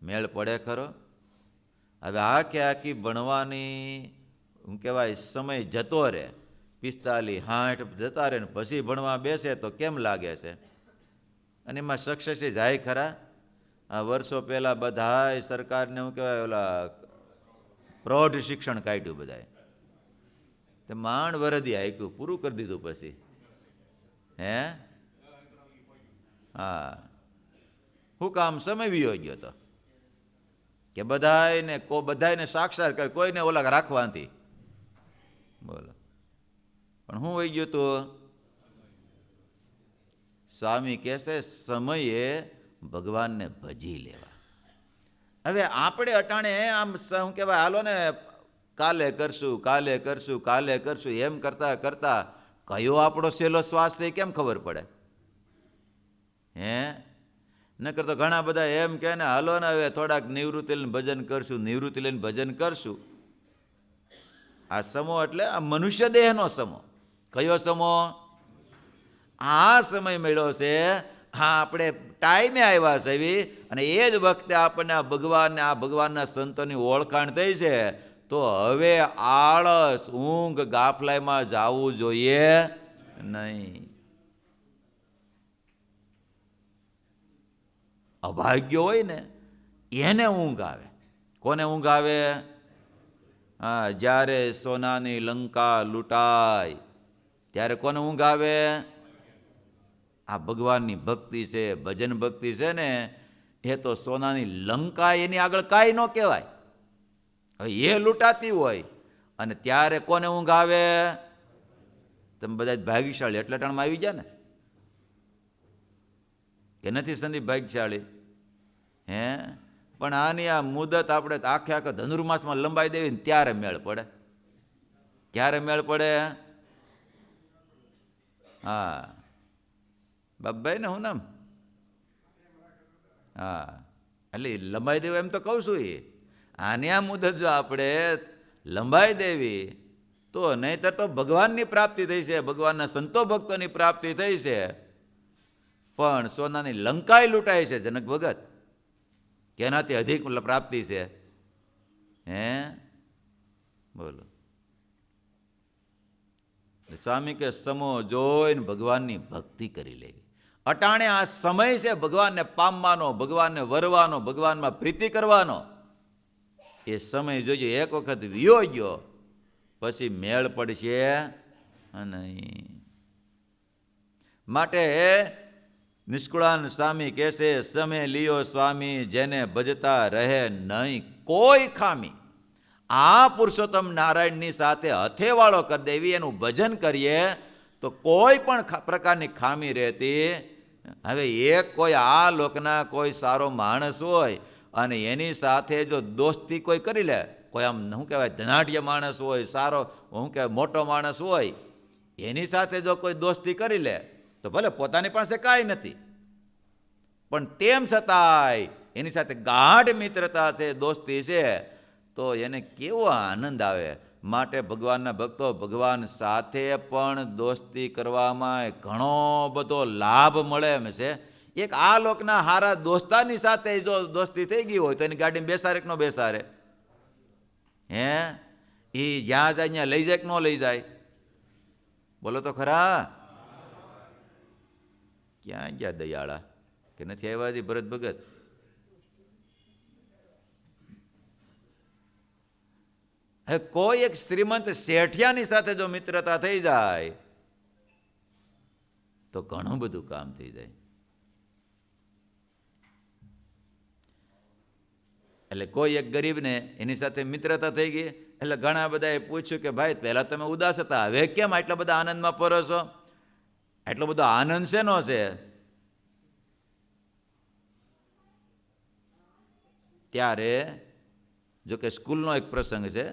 મેળ પડે ખરો? હવે આખી ભણવાની શું કહેવાય સમય જતો રહે, 45, 60 જતા રહે ને પછી ભણવા બેસે તો કેમ લાગે છે? અને એમાં સક્સેસ જાય ખરા? આ વર્ષો પહેલાં બધાય સરકારને શું કહેવાય ઓલા પ્રૌઢ શિક્ષણ કાઢ્યું બધાએ, તે માંડ વરદી આપ્યું, પૂરું કરી દીધું પછી. હા, શું કામ? સમય વિયો ગયો તો કે બધાને સાક્ષાત કરે, કોઈને ઓલા રાખવા નથી. બોલો, પણ શું વહી ગયું તું? સ્વામી કહેશે સમયે ભગવાનને ભજી લેવા. હવે આપણે અટાણે આમ શું કહેવાય, હાલો ને કાલે કરશું કાલે કરશું કાલે કરશું એમ કરતા કરતા કયો આપણો સહેલો શ્વાસ છે કેમ ખબર પડે? નકર તો ઘણા બધા એમ કહે ને હાલો ને હવે થોડાક નિવૃત્તિ લઈને ભજન કરશું, નિવૃત્તિ લઈને ભજન કરશું. આ સમો એટલે આ મનુષ્ય દેહનો સમો. કયો સમો? આ સમય મળ્યો છે, હા આપણે ટાઈમે આવ્યા છે એવી, અને એ જ વખતે આપણને આ ભગવાનના સંતોની ઓળખાણ થઈ છે. તો હવે આળસ, ઊંઘ, ગાફલાઈમાં જવું જોઈએ નહીં. અભાગ્ય હોય ને એને ઊંઘ આવે. કોને ઊંઘ આવે? હા, જ્યારે સોનાની લંકા લૂંટાય ત્યારે કોને ઊંઘ આવે? આ ભગવાનની ભક્તિ છે, ભજન ભક્તિ છે ને, એ તો સોનાની લંકા, એની આગળ કાંઈ ન કહેવાય. એ લૂંટાતી હોય અને ત્યારે કોને ઊંઘ આવે? તમે બધા ભાગ્યશાળી એટલે ટાણમાં આવી ગયા ને, કે નથી સંદીપ ભાગ્યશાળી? પણ આની આ મુદત આપણે આખે આખા ધનુર્માસમાં લંબાઈ દેવી ને ત્યારે મેળ પડે. ક્યારે મેળ પડે? હા, બાપભાઈ ને હું નામ? હા, એટલે લંબાઈ દેવું એમ તો કહું છું. આની આ મુદત જો આપણે લંબાઈ દેવી તો, નહીંતર તો ભગવાનની પ્રાપ્તિ થઈ છે, ભગવાનના સંતો ભક્તોની પ્રાપ્તિ થઈ છે. પણ સોનાની લંકાએ લૂંટાય છે જનક ભગત, કે એનાથી અધિક પ્રાપ્તિ છે. બોલો. સ્વામી કે સમો જોઈને ભગવાનની ભક્તિ કરી લેવી. અટાણે આ સમય છે ભગવાનને પામવાનો, ભગવાનને વરવાનો, ભગવાનમાં પ્રીતિ કરવાનો. એ સમય જોજો, એક વખત વિયો ગયો પછી મેળ પડશે નહીં. માટે નિષ્કુળાન સ્વામી કહેશે, સમય લિયો સ્વામી જેને ભજતા રહે નહીં કોઈ ખામી. આ પુરુષોત્તમ નારાયણની સાથે હથેવાળો કરી દેવી, એનું ભજન કરીએ તો કોઈ પણ પ્રકારની ખામી રહેતી. હવે એક કોઈ આ લોકના કોઈ સારો માણસ હોય અને એની સાથે જો દોસ્તી કોઈ કરી લે, કોઈ આમ શું કહેવાય ધનાઢ્ય માણસ હોય, સારો શું કહેવાય મોટો માણસ હોય, એની સાથે જો કોઈ દોસ્તી કરી લે તો ભલે પોતાની પાસે કાંઈ નથી, પણ તેમ છતાંય એની સાથે ગાઢ મિત્રતા છે, દોસ્તી છે, તો એને કેવો આનંદ આવે. માટે ભગવાનના ભક્તો ભગવાન સાથે પણ દોસ્તી કરવામાં ઘણો બધો લાભ મળે એમ છે. એક આ લોકના હારા દોસ્તારની સાથે જો દોસ્તી થઈ ગઈ હોય તો એની ગાડીમાં બેસારે કે ન બેસારે? એ જ્યાં જાય ત્યાં લઈ જાય કે ન લઈ જાય? બોલો તો ખરા. ક્યાં ગયા દયાળા? કે નથી આવ્યા હજી ભરત ભગત? હવે કોઈ એક શ્રીમંત શેઠિયાની સાથે જો મિત્રતા થઈ જાય તો ઘણું બધું કામ થઈ જાય. એટલે કોઈ એક ગરીબને એની સાથે મિત્રતા થઈ ગઈ, એટલે ઘણા બધાએ પૂછ્યું કે ભાઈ પહેલા તમે ઉદાસ હતા, હવે કેમ આટલા બધા આનંદમાં પરોશો? એટલો બધો આનંદ શેનો છે? ત્યારે જો કે સ્કૂલનો એક પ્રસંગ છે,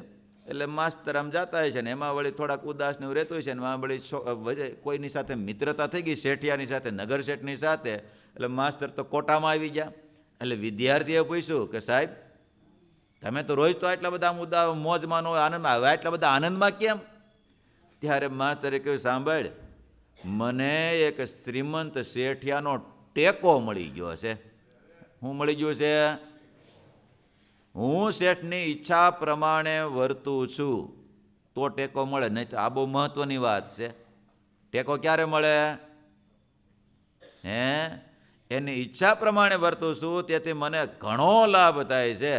એટલે માસ્તર આમ જતા હોય છે ને એમાં વળી થોડાક ઉદાસ ને રહેતું હોય છે ને એમાં વળી કોઈની સાથે મિત્રતા થઈ ગઈ, શેઠિયાની સાથે, નગર શેઠની સાથે. એટલે માસ્તર તો કોટામાં આવી ગયા. એટલે વિદ્યાર્થીએ પૂછ્યું કે સાહેબ તમે તો રોજ તો આટલા બધા મોજમાં આનંદમાં, હવે આટલા બધા આનંદમાં કેમ? ત્યારે માસ્તરે કહ્યું સાંભળ, મને એક શ્રીમંત શેઠિયાનો ટેકો મળી ગયો છે. શું મળી ગયું છે? હું શેઠની ઈચ્છા પ્રમાણે વર્તું છું તો ટેકો મળે, નહીં તો આ બહુ મહત્વની વાત છે. ટેકો ક્યારે મળે? એની ઈચ્છા પ્રમાણે વર્તું છું, તેથી મને ઘણો લાભ થાય છે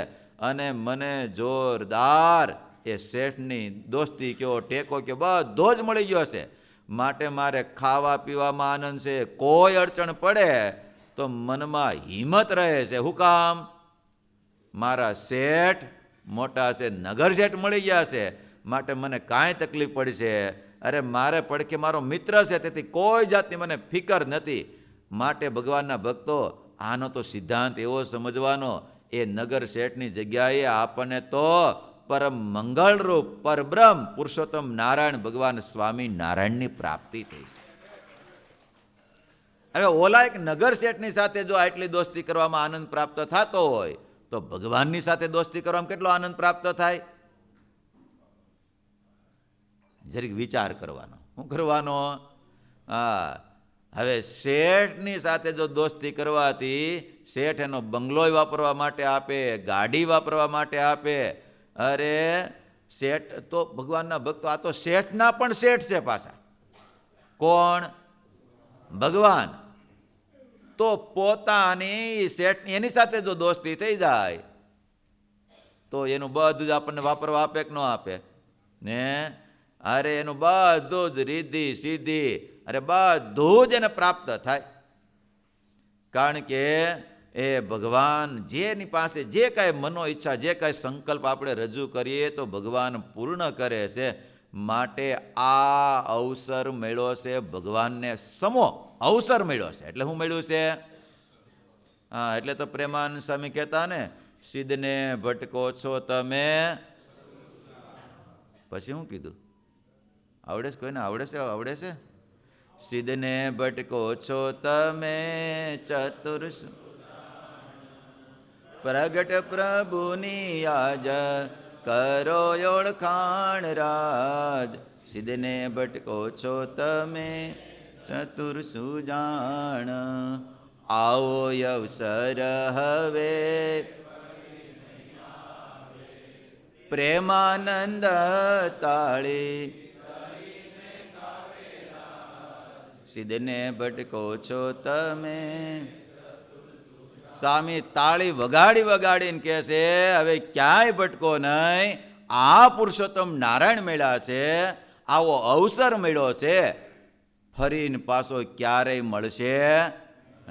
અને મને જોરદાર એ શેઠની દોસ્તી કયો, ટેકો કયો, બધો જ મળી ગયો છે. માટે મારે ખાવા પીવામાં આનંદ છે. કોઈ અડચણ પડે તો મનમાં હિંમત રહે છે. શું કામ? મારા શેઠ મોટા છે, નગર શેઠ મળી ગયા છે, માટે મને કાંઈ તકલીફ પડશે. અરે મારે પડખે મારો મિત્ર છે, તેથી કોઈ જાતની મને ફિકર નથી. માટે ભગવાનના ભક્તો આનો તો સિદ્ધાંત એવો સમજવાનો, એ નગર શેઠની જગ્યાએ આપણને તો પરમ મંગળરૂપ પરબ્રહ્મ પુરુષોત્તમ નારાયણ ભગવાન સ્વામી નારાયણની પ્રાપ્તિ થઈ છે. હવે ઓલા એક નગર શેઠની સાથે જો આટલી દોસ્તી કરવામાં આનંદ પ્રાપ્ત થતો હોય તો ભગવાનની સાથે દોસ્તી કરવામાં કેટલો આનંદ પ્રાપ્ત થાય? જરીક વિચાર કરવાનો. શું કરવાનો? હા, હવે શેઠની સાથે જો દોસ્તી કરવાથી શેઠ એનો બંગલોય વાપરવા માટે આપે, ગાડી વાપરવા માટે આપે. અરે શેઠ તો ભગવાનના ભક્તો, આ તો શેઠના પણ શેઠ છે પાછા. કોણ? ભગવાન. તો પોતાની શેઠની એની સાથે જો દોસ્તી થઈ જાય તો એનું બધું જ આપણને વાપરવા આપે કે ન આપે ને? અરે એનું બધું જ રીધિ સિદ્ધિ, અરે બધું જ એને પ્રાપ્ત થાય. કારણ કે એ ભગવાન જેની પાસે જે કાંઈ મનો ઈચ્છા, જે કાંઈ સંકલ્પ આપણે રજૂ કરીએ તો ભગવાન પૂર્ણ કરે છે. માટે આ અવસર મળ્યો છે, ભગવાનને સમો અવસર મળ્યો છે. એટલે શું મળ્યું છે? હા, એટલે તો પ્રેમાનંદ સ્વામી કહેતા ને, સિદ્ધને ભટકો છો તમે. પછી શું કીધું? આવડે છે? કોઈને આવડે છે? આવડે છે? સિદ્ધને ભટકો છો તમે ચતુર પ્રગટ પ્રભુની આજ કરો ઓળખાણ રાજ. સિદ્ધને ભટકો છો તમે ચતુર સુજાણ, આવો અવસર હવે પ્રેમાનંદ તાળી. સિદ્ધને ભટકો છો તમે. સ્વામી તાળી વગાડી વગાડીને કહે છે હવે ક્યાંય ભટકો નહીં, આ પુરુષોત્તમ નારાયણ મળ્યા છે, આવો અવસર મળ્યો છે, ફરીને પાછો ક્યારેય મળશે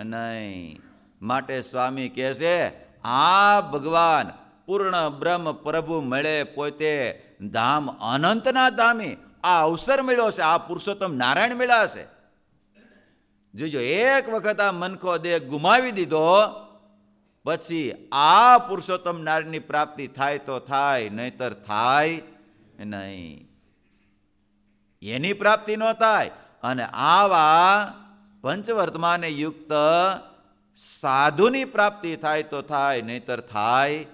નહીં. માટે સ્વામી કહે છે આ ભગવાન પૂર્ણ બ્રહ્મ પ્રભુ મળે પોતે ધામ અનંતના ધામી, આ અવસર મળ્યો છે, આ પુરુષોત્તમ નારાયણ મળ્યા છે. જોજો, એક વખત આ મનખો દેહ ગુમાવી દીધો પછી આ પુરુષોત્તમ નારાયણની પ્રાપ્તિ થાય તો થાય, નહીતર થાય નહીં. એની પ્રાપ્તિ ન થાય. અને આવા પંચવર્તમાને યુક્ત સાધુની પ્રાપ્તિ થાય તો થાય, નહીતર થાય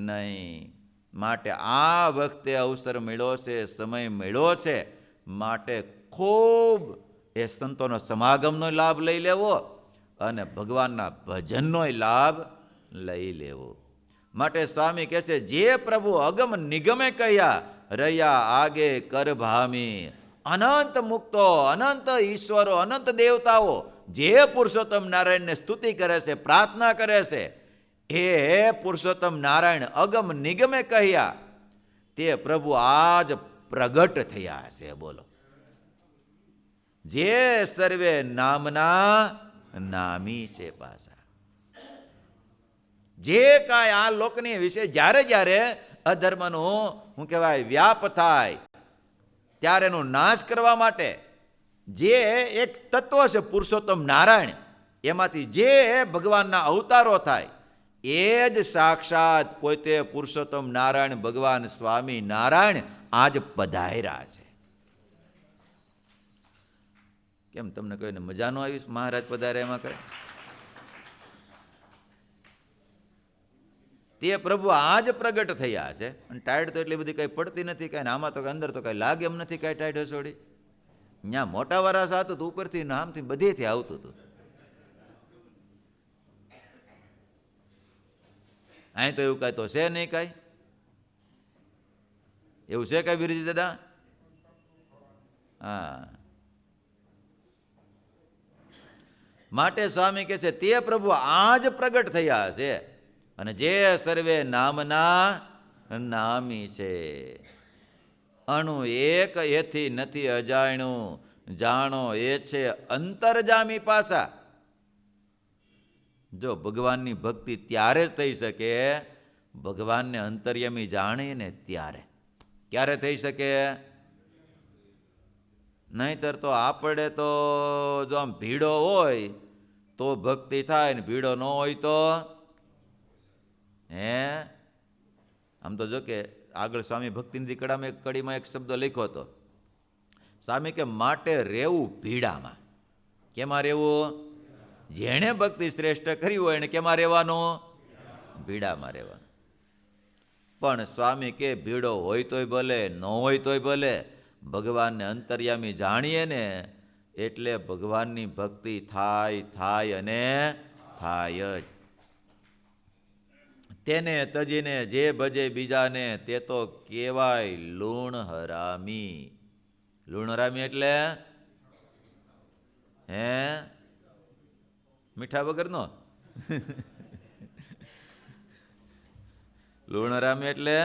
નહીં. માટે આ વખતે અવસર મળ્યો છે, સમય મળ્યો છે, માટે ખૂબ એ સંતોનો સમાગમનો લાભ લઈ લેવો અને ભગવાનના ભજનનો લાભ લઈ લેવો. માટે સ્વામી કહે છે જે પ્રભુ અગમ નિગમે કહ્યા રહ્યા આગે કર ભામી. અનંત મુક્તો, અનંત ઈશ્વરો, અનંત દેવતાઓ જે પુરુષોત્તમ નારાયણને સ્તુતિ કરે છે, પ્રાર્થના કરે છે, એ પુરુષોત્તમ નારાયણ અગમ નિગમે કહ્યા તે પ્રભુ આજ પ્રગટ થયા છે. બોલો, જે સર્વે નામના નામી છે. પાછા જે કાંઈ આ લોકની વિશે જ્યારે જ્યારે અધર્મનું શું કહેવાય વ્યાપ થાય ત્યારે એનો નાશ કરવા માટે જે એક તત્વ છે પુરુષોત્તમ નારાયણ, એમાંથી જે ભગવાનના અવતારો થાય એ જ સાક્ષાત પોતે પુરુષોત્તમ નારાયણ ભગવાન સ્વામી નારાયણ આજ પધાર્યા છે. કેમ તમને કહીને મજા ન આવી? મહારાજ પધાર્યા એમાં કઈ? તે પ્રભુ આજ પ્રગટ થયા છે. અને ટાઈડ તો એટલી બધી કઈ પડતી નથી કાંઈ, આમાં તો અંદર તો કઈ લાગે એમ નથી કાંઈ ટાઈડ હસોડી. ત્યાં મોટા વારાસ હતું તો ઉપરથી નામથી બધેથી આવતું હતું. અહીં તો એવું કાંઈ તો છે નહીં. કાંઈ એવું છે કાંઈ વીરજી દાદા? હા. માટે સ્વામી કહે છે તે પ્રભુ આજ પ્રગટ થયા છે અને જે સર્વે નામના નામી છે. અણુ એક એથી નથી અજાણ્યું, જાણો એ છે અંતરજામી પાસા. જો ભગવાનની ભક્તિ ત્યારે જ થઈ શકે ભગવાનને અંતર્યામી જાણીને ત્યારે. ક્યારે થઈ શકે? નહીતર તો આપણે તો જો આમ ભીડો હોય તો ભક્તિ થાય ને ભીડો ન હોય તો હે. આમ તો જો કે આગળ સ્વામી ભક્તિનિધિ કળામાં એક કડીમાં એક શબ્દ લખ્યો હતો. સ્વામી કે માટે રહેવું ભીડામાં. કેમાં રહેવું? જેણે ભક્તિ શ્રેષ્ઠ કરી હોય એને કેમાં રહેવાનું? ભીડામાં રહેવાનું. પણ સ્વામી કે ભીડો હોય તોય ભલે, ન હોય તોય ભલે, ભગવાનને અંતર્યામી જાણીએ ને એટલે ભગવાનની ભક્તિ થાય અને થાય જ. તેને તજીને જે ભજે બીજાને તે તો કેવાય લૂણ હરામી. લૂણ હરામી એટલે હે મીઠા વગરનો. લૂણ હરામી એટલે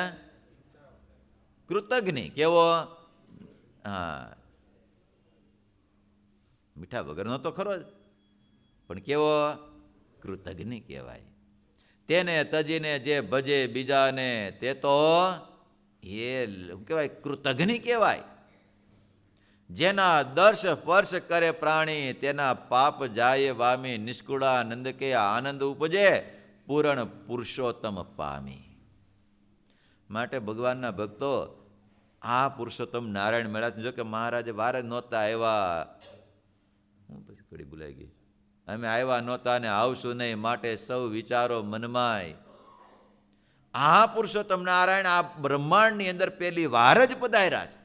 કૃતજ્ઞ. કેવો? હા, મીઠા વગરનો તો ખરો જ, પણ કેવો? કૃતજ્ઞ કહેવાય. તેને તજીને જે ભજે બીજાને તે તો એ શું કહેવાય? કૃતજ્ઞ કહેવાય. જેના દર્શ સ્પર્શ કરે પ્રાણી તેના પાપ જાય વામી. નિષ્કુળાનંદ કે આનંદ ઉપજે પૂરણ પુરુષોત્તમ પામી. માટે ભગવાનના ભક્તો આ પુરુષોત્તમ નારાયણ મેળા. જો કે મહારાજે વાર જ નહોતા આવ્યા, હું પછી ઘડી ભૂલાઈ ગઈ, અમે આવ્યા નહોતા ને આવશું નહીં, માટે સૌ વિચારો મનમાય. આ પુરુષોત્તમ નારાયણ આ બ્રહ્માંડની અંદર પહેલી વાર જ પધાર્યા છે.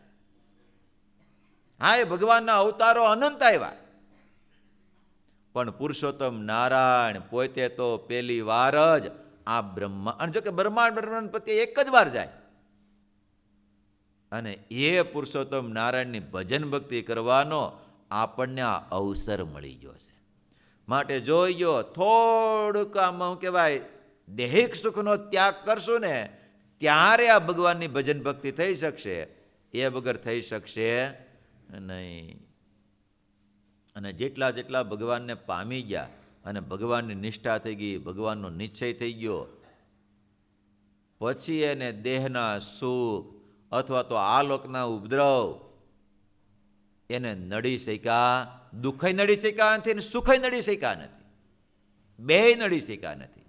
હા, એ ભગવાનના અવતારો અનંત આવ્યા, પણ પુરુષોત્તમ નારાયણ પોતે તો પહેલી વાર જ આ બ્રહ્માંડ. જો કે બ્રહ્માંડ પ્રત્યે એક જ વાર જાય, અને એ પુરુષોત્તમ નારાયણની ભજન ભક્તિ કરવાનો આપણને આ અવસર મળી ગયો છે. માટે જોઈ ગયો થોડુંક આમ શું કહેવાય દૈહિક સુખનો ત્યાગ કરશું ને ત્યારે આ ભગવાનની ભજન ભક્તિ થઈ શકશે, એ વગર થઈ શકશે નહીં. અને જેટલા જેટલા ભગવાનને પામી ગયા અને ભગવાનની નિષ્ઠા થઈ ગઈ, ભગવાનનો નિશ્ચય થઈ ગયો, પછી એને દેહના સુખ અથવા તો આલોકના ઉપદ્રવ એને નડી શક્યા, દુઃખય નડી શક્યા નથી અને સુખય નડી શક્યા નથી, બેય નડી શક્યા નથી.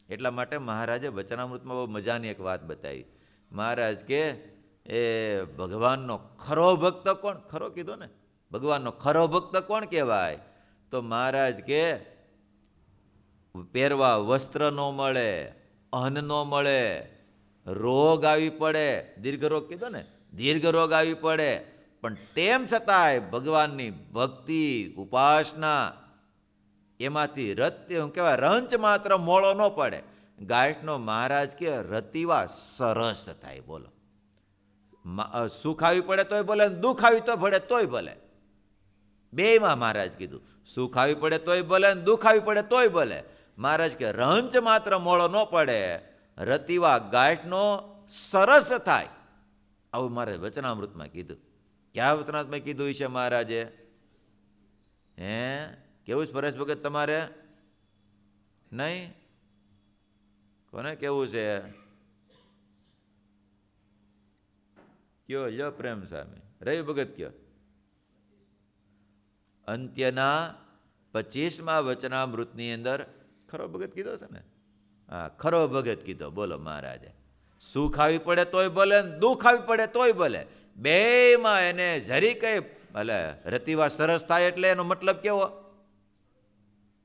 એટલા માટે મહારાજે વચનામૃતમાં બહુ મજાની એક વાત બતાવી. મહારાજ કે એ ભગવાનનો ખરો ભક્ત કોણ? ખરો કીધો ને, ભગવાનનો ખરો ભક્ત કોણ કહેવાય? તો મહારાજ કે પહેરવા વસ્ત્ર ન મળે, અન્ન ન મળે, રોગ આવી પડે, દીર્ઘ રોગ કીધો ને, દીર્ઘ રોગ આવી પડે, પણ તેમ છતાંય ભગવાનની ભક્તિ ઉપાસના એમાંથી શું કહેવાય રંચ માત્ર મોળો ન પડે. ગાયઠનો મહારાજ કે રતિવા સરસ થાય. બોલો, સુખ આવી પડે તોય ભલે, દુઃખ આવી તો પડે તોય ભલે. બેયમાં મહારાજ કીધું, સુખ આવી પડે તોય ભલે, દુઃખ આવી પડે તોય ભલે. મહારાજ કે રંચ માત્ર મોળો ન પડે, રતિવા ગાંઠનો સરસ થાય. આવું મારે વચનામૃતમાં કીધું. ક્યાં વચનામૃતમાં કીધું છે મહારાજે? હે કેવું છે પરેશ ભગત તમારે? નહીં? કોને કેવું છે? કયો યો પ્રેમ સ્વામી, રવિ ભગત કયો. અંત્યના 25મા વચનામૃતની અંદર ખરો ભગત કીધો છે ને? હા, ખરો ભગત કીધો. બોલો મહારાજે સુખ આવી પડે તોય ભલે, દુઃખ આવી પડે તોય ભલે, બેયમાં એને જરી કઈ ભલે રતિવા સરસ થાય. એટલે એનો મતલબ કેવો?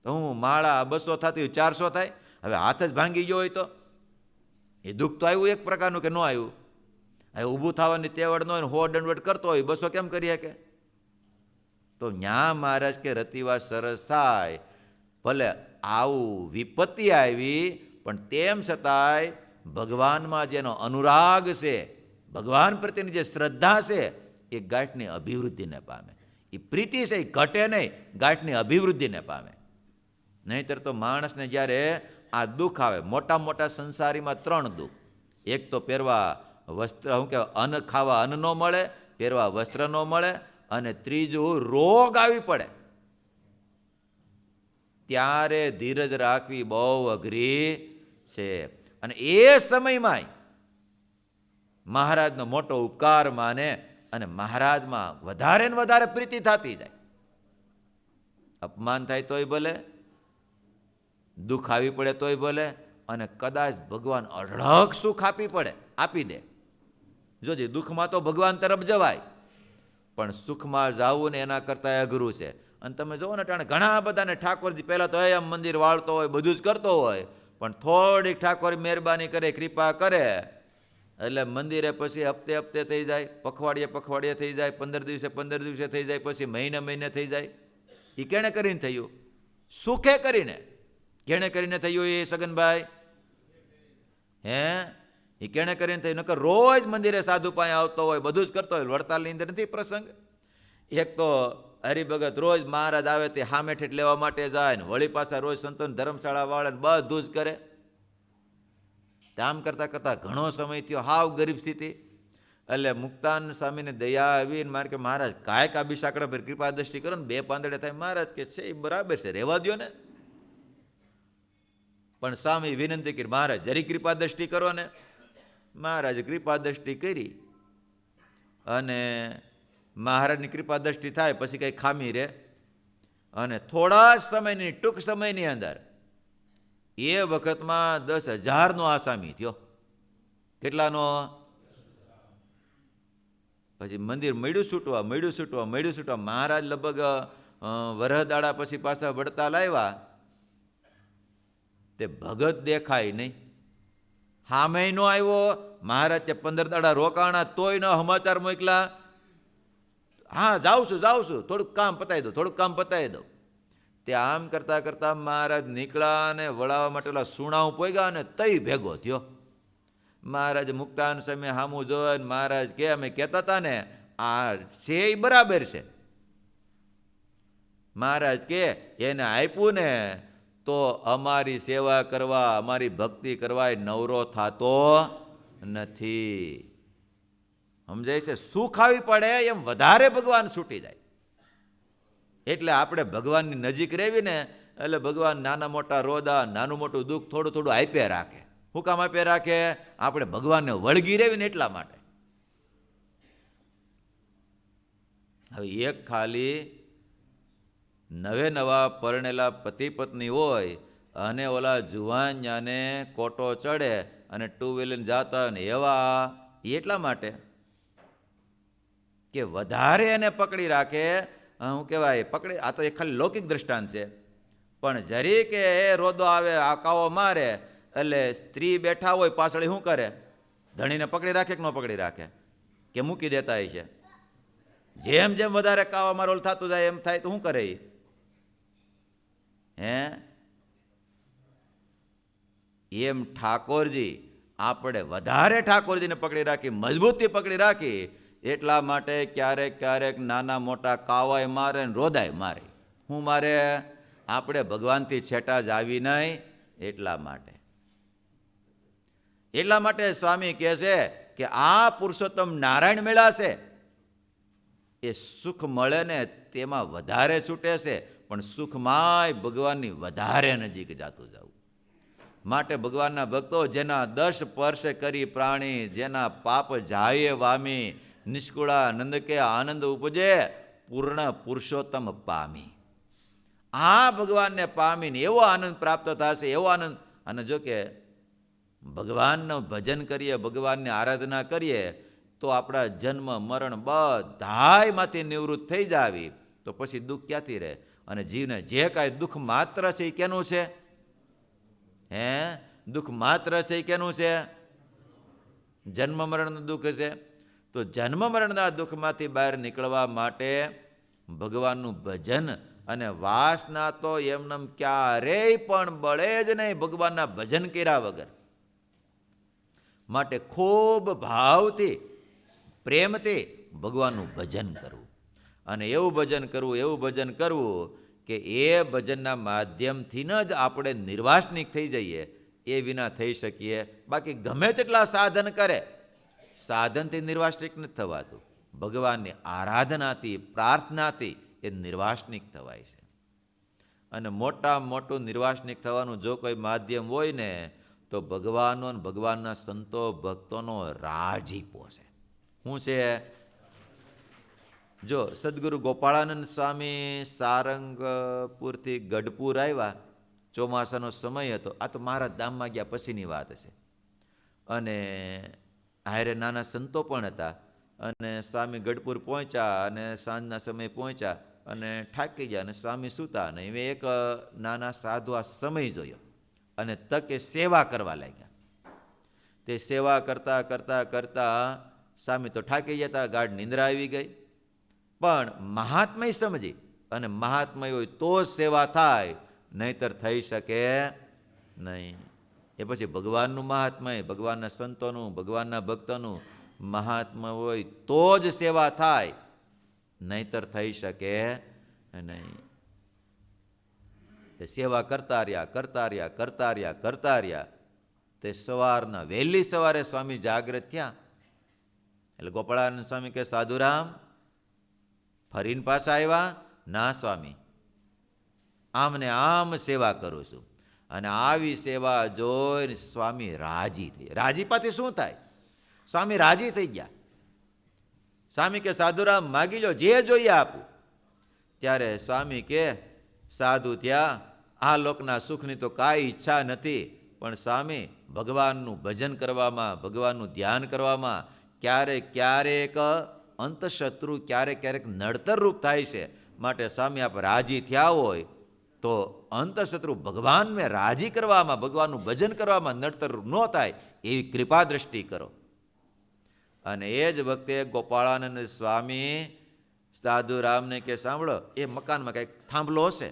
તો હું માળા 200 થતી 400 થાય. હવે હાથ જ ભાંગી ગયો હોય તો એ દુઃખ તો આવ્યું એક પ્રકારનું કે ન આવ્યું? હવે ઊભું થવાની તેવડ ન હોય, 100 દંડવટ કરતો હોય, 200 કેમ કરી શકે? તો ન્યા મહારાજ કે રતિવા સરસ થાય. ભલે આવું વિપત્તિ આવી, પણ તેમ છતાંય ભગવાનમાં જેનો અનુરાગ છે, ભગવાન પ્રત્યેની જે શ્રદ્ધા છે, એ ગાંઠની અભિવૃદ્ધિને પામે. એ પ્રીતિ છે એ ઘટે નહીં, ગાંઠની અભિવૃદ્ધિને પામે. નહીંતર તો માણસને જ્યારે આ દુઃખ આવે, મોટા મોટા સંસારીમાં 3 દુઃખ. એક તો પહેરવા વસ્ત્ર, શું કહેવાય, અન્ન ખાવા અન્ન ન મળે, પહેરવા વસ્ત્ર ન મળે, અને ત્રીજું રોગ આવી પડે. ત્યારે ધીરજ રાખવી બહુ અઘરી છે. અને એ સમયમાં મહારાજનો મોટો ઉપકાર માને અને મહારાજમાં વધારે ને વધારે પ્રીતિ થતી જાય. અપમાન થાય તોય ભલે, દુઃખ આવી પડે તોય ભલે, અને કદાચ ભગવાન અઢળક સુખ આપી દે. જોજે, દુઃખમાં તો ભગવાન તરફ જવાય, પણ સુખમાં જવું ને એના કરતાં અઘરું છે. અને તમે જુઓ ને ટાણે ઘણા બધાને ઠાકોરજી પહેલાં તો આમ મંદિર વાળતો હોય, બધું જ કરતો હોય, પણ થોડીક ઠાકોર મહેરબાની કરે, કૃપા કરે, એટલે મંદિરે પછી હપ્તે થઈ જાય, પખવાડિયે થઈ જાય, 15 દિવસે થઈ જાય, પછી મહિને થઈ જાય. એ કેણે કરીને થયું? સુખે કરીને. કેણે કરીને થયું એ સગનભાઈ? એ કેણે કરીને થયું? નકર રોજ મંદિરે સાધુ પાસે આવતો હોય, બધું જ કરતો હોય. વડતાલની અંદર નથી પ્રસંગ? એક તો હરિભગત રોજ મહારાજ આવે તે હામેઠેઠ લેવા માટે જાય ને વળી પાછા રોજ સંતોન ધર્મશાળા વાળે ને બધું જ કરે. આમ કરતાં કરતાં ઘણો સમય થયો, હાવ ગરીબ સ્થિતિ. એટલે મુક્તાન સ્વામીને દયા આવીને મારે કે મહારાજ કાંઈક આ બિસાકડા પર કૃપા દ્રષ્ટિ કરો ને, 2 પાંદડે થાય. મહારાજ કે છે એ બરાબર છે, રહેવા દો ને. પણ સ્વામી વિનંતી કરી, મહારાજ જરી કૃપા દ્રષ્ટિ કરો ને. મહારાજે કૃપા દ્રષ્ટિ કરી, અને મહારાજની કૃપા દ્રષ્ટિ થાય પછી કંઈ ખામી રહે, અને થોડા સમયની ટૂંક સમયની અંદર એ વખતમાં 10,000નો આસામી થયો. કેટલાનો? પછી મંદિર મળ્યું છૂટવા. મહારાજ લગભગ વરહદાડા પછી પાછા વડતાલ આવ્યા, તે ભગત દેખાય નહીં. હામે નો આવ્યો. મહારાજ તે 15 દાડા રોકાણા તોય ન સમાચાર મોકલા. હા, જાઉં છું, થોડુંક કામ પતાવી દઉં. તે આમ કરતાં કરતાં મહારાજ નીકળ્યા અને વળાવવા માટે ઓલા સુણાવ પોગ્યા અને તઈ ભેગો થયો. મહારાજ મુક્તાન સમય હામું જોઈને મહારાજ કે અમે કહેતા હતા ને આ છે એ બરાબર છે. મહારાજ કે એને આપ્યું ને તો અમારી સેવા કરવા, અમારી ભક્તિ કરવા એ નવરો થતો નથી. સમજાય છે? સુખ આવી પડે એમ વધારે ભગવાન છૂટી જાય. એટલે આપણે ભગવાનની નજીક રહેવી ને એટલે ભગવાન નાના મોટા રોદા, નાનું મોટું દુઃખ થોડું થોડું આપ્યા રાખે. શું કામ આપ્યા રાખે? આપણે ભગવાનને વળગી રહેવી ને એટલા માટે. હવે એક ખાલી નવા પરણેલા પતિ પત્ની હોય અને ઓલા જુવાનિયાને કોટો ચડે અને 2 વ્હીલર જતા હોય ને એવા, એટલા માટે કે વધારે એને પકડી રાખે. શું કહેવાય? પકડી, આ તો એક ખાલી લૌકિક દ્રષ્ટાંત છે, પણ જરી કે એ રોદો આવે, આકાઓ મારે, એટલે સ્ત્રી બેઠા હોય પાછળ શું કરે? ધણીને પકડી રાખે કે ન પકડી રાખે? કે મૂકી દેતા હોય છે? જેમ જેમ વધારે કાવા મારોલ થતું જાય એમ થાય તો શું કરે? એમ ઠાકોરજી આપણે વધારે ઠાકોરજીને પકડી રાખી, મજબૂતી પકડી રાખી, એટલા માટે ક્યારેક નાના મોટા કાવાય મારે ને રોદાય મારે. શું મારે? આપણે ભગવાનથી છેટા જ આવી નહીં એટલા માટે સ્વામી કહે છે કે આ પુરુષોત્તમ નારાયણ મેળા છે એ સુખ મળે ને તેમાં વધારે છૂટે છે, પણ સુખમાંય ભગવાનની વધારે નજીક જાતું જવું. માટે ભગવાનના ભક્તો જેના 10 સ્પર્શ કરી પ્રાણી, જેના પાપ જાય વામી, નિષ્કુળાનંદ કે આનંદ ઉપજે, પૂર્ણ પુરુષોત્તમ પામી. આ ભગવાનને પામીને એવો આનંદ પ્રાપ્ત થશે, એવો આનંદ. અને જો કે ભગવાનનું ભજન કરીએ, ભગવાનની આરાધના કરીએ તો આપણા જન્મ મરણ બધાયમાંથી નિવૃત્ત થઈ જાવી, તો પછી દુઃખ ક્યાંથી રહે? અને જીવને જે કાંઈ દુઃખ માત્ર છે એ કેનું છે? દુઃખ માત્ર છે એ કેનું છે? જન્મ મરણનું દુઃખ છે. તો જન્મ મરણના દુઃખમાંથી બહાર નીકળવા માટે ભગવાનનું ભજન અને વાસના તો એમનેમ ક્યારેય પણ બળે જ નહીં ભગવાનના ભજન કર્યા વગર. માટે ખૂબ ભાવથી, પ્રેમથી ભગવાનનું ભજન કરવું, અને એવું ભજન કરવું કે એ ભજનના માધ્યમથી જ આપણે નિર્વાસનિક થઈ જઈએ. એ વિના થઈ શકીએ. બાકી ગમે તેટલા સાધન કરે, સાધનથી નિર્વાસનિક નથી થવાતું. ભગવાનની આરાધનાથી, પ્રાર્થનાથી એ નિર્વાસનિક થવાય છે. અને મોટામાં મોટું નિર્વાસનિક થવાનું જો કોઈ માધ્યમ હોય ને તો ભગવાનનો અને ભગવાનના સંતો ભક્તોનો રાજીપો છે. શું છે? જો સદગુરુ ગોપાળાનંદ સ્વામી સારંગપુરથી ગઢપુર આવ્યા, ચોમાસાનો સમય હતો. આ તો મારા ધામમાં ગયા પછીની વાત છે. અને હારે નાના સંતો પણ હતા. અને સ્વામી ગઢપુર પહોંચ્યા અને સાંજના સમયે પહોંચ્યા અને થાકી ગયા અને સ્વામી સૂતા. અને હવે એક નાના સાધુ આ સમય જોયો અને તકે સેવા કરવા લાગ્યા. તે સેવા કરતા કરતા કરતા સ્વામી તો થાકી ગયા હતા, ગાઢ નિંદ્રા આવી ગઈ. પણ મહાત્મય સમજી, અને મહાત્મય હોય તો જ સેવા થાય, નહીતર થઈ શકે નહીં. એ પછી ભગવાનનું મહાત્મય, ભગવાનના સંતોનું, ભગવાનના ભક્તોનું મહાત્મા હોય તો જ સેવા થાય, નહીતર થઈ શકે નહીં. તે સેવા કરતા રહ્યા કરતા રહ્યા કરતા રહ્યા કરતા રહ્યા. તે સવારના વહેલી સવારે સ્વામી જાગ્રત થયા. એટલે ગોપાળાનંદ સ્વામી કે સાધુરામ ફરીને પાછા આવ્યા? ના સ્વામી, આમ ને આમ સેવા કરું છું. અને આવી સેવા જોઈને સ્વામી રાજી થઈ. રાજીપાથી શું થાય? સ્વામી રાજી થઈ ગયા. સ્વામી કે સાધુરામ માગી લો, જે જોઈએ આપું. ત્યારે સ્વામી કે સાધુ ત્યાં આ લોકના સુખની તો કાંઈ ઈચ્છા નથી, પણ સ્વામી ભગવાનનું ભજન કરવામાં, ભગવાનનું ધ્યાન કરવામાં ક્યારેક ક્યારેક અંતશત્રુ ક્યારેક ક્યારેક નડતર રૂપ થાય છે. માટે સ્વામી આપ રાજી થયા હોય તો અંતશત્રુ ભગવાનને રાજી કરવામાં, ભગવાનનું ભજન કરવામાં નડતર ન થાય એવી કૃપા દ્રષ્ટિ કરો. અને એ જ વખતે ગોપાળાનંદ સ્વામી સાધુરામને કે સાંભળો, એ મકાનમાં કંઈક થાંભલો હશે,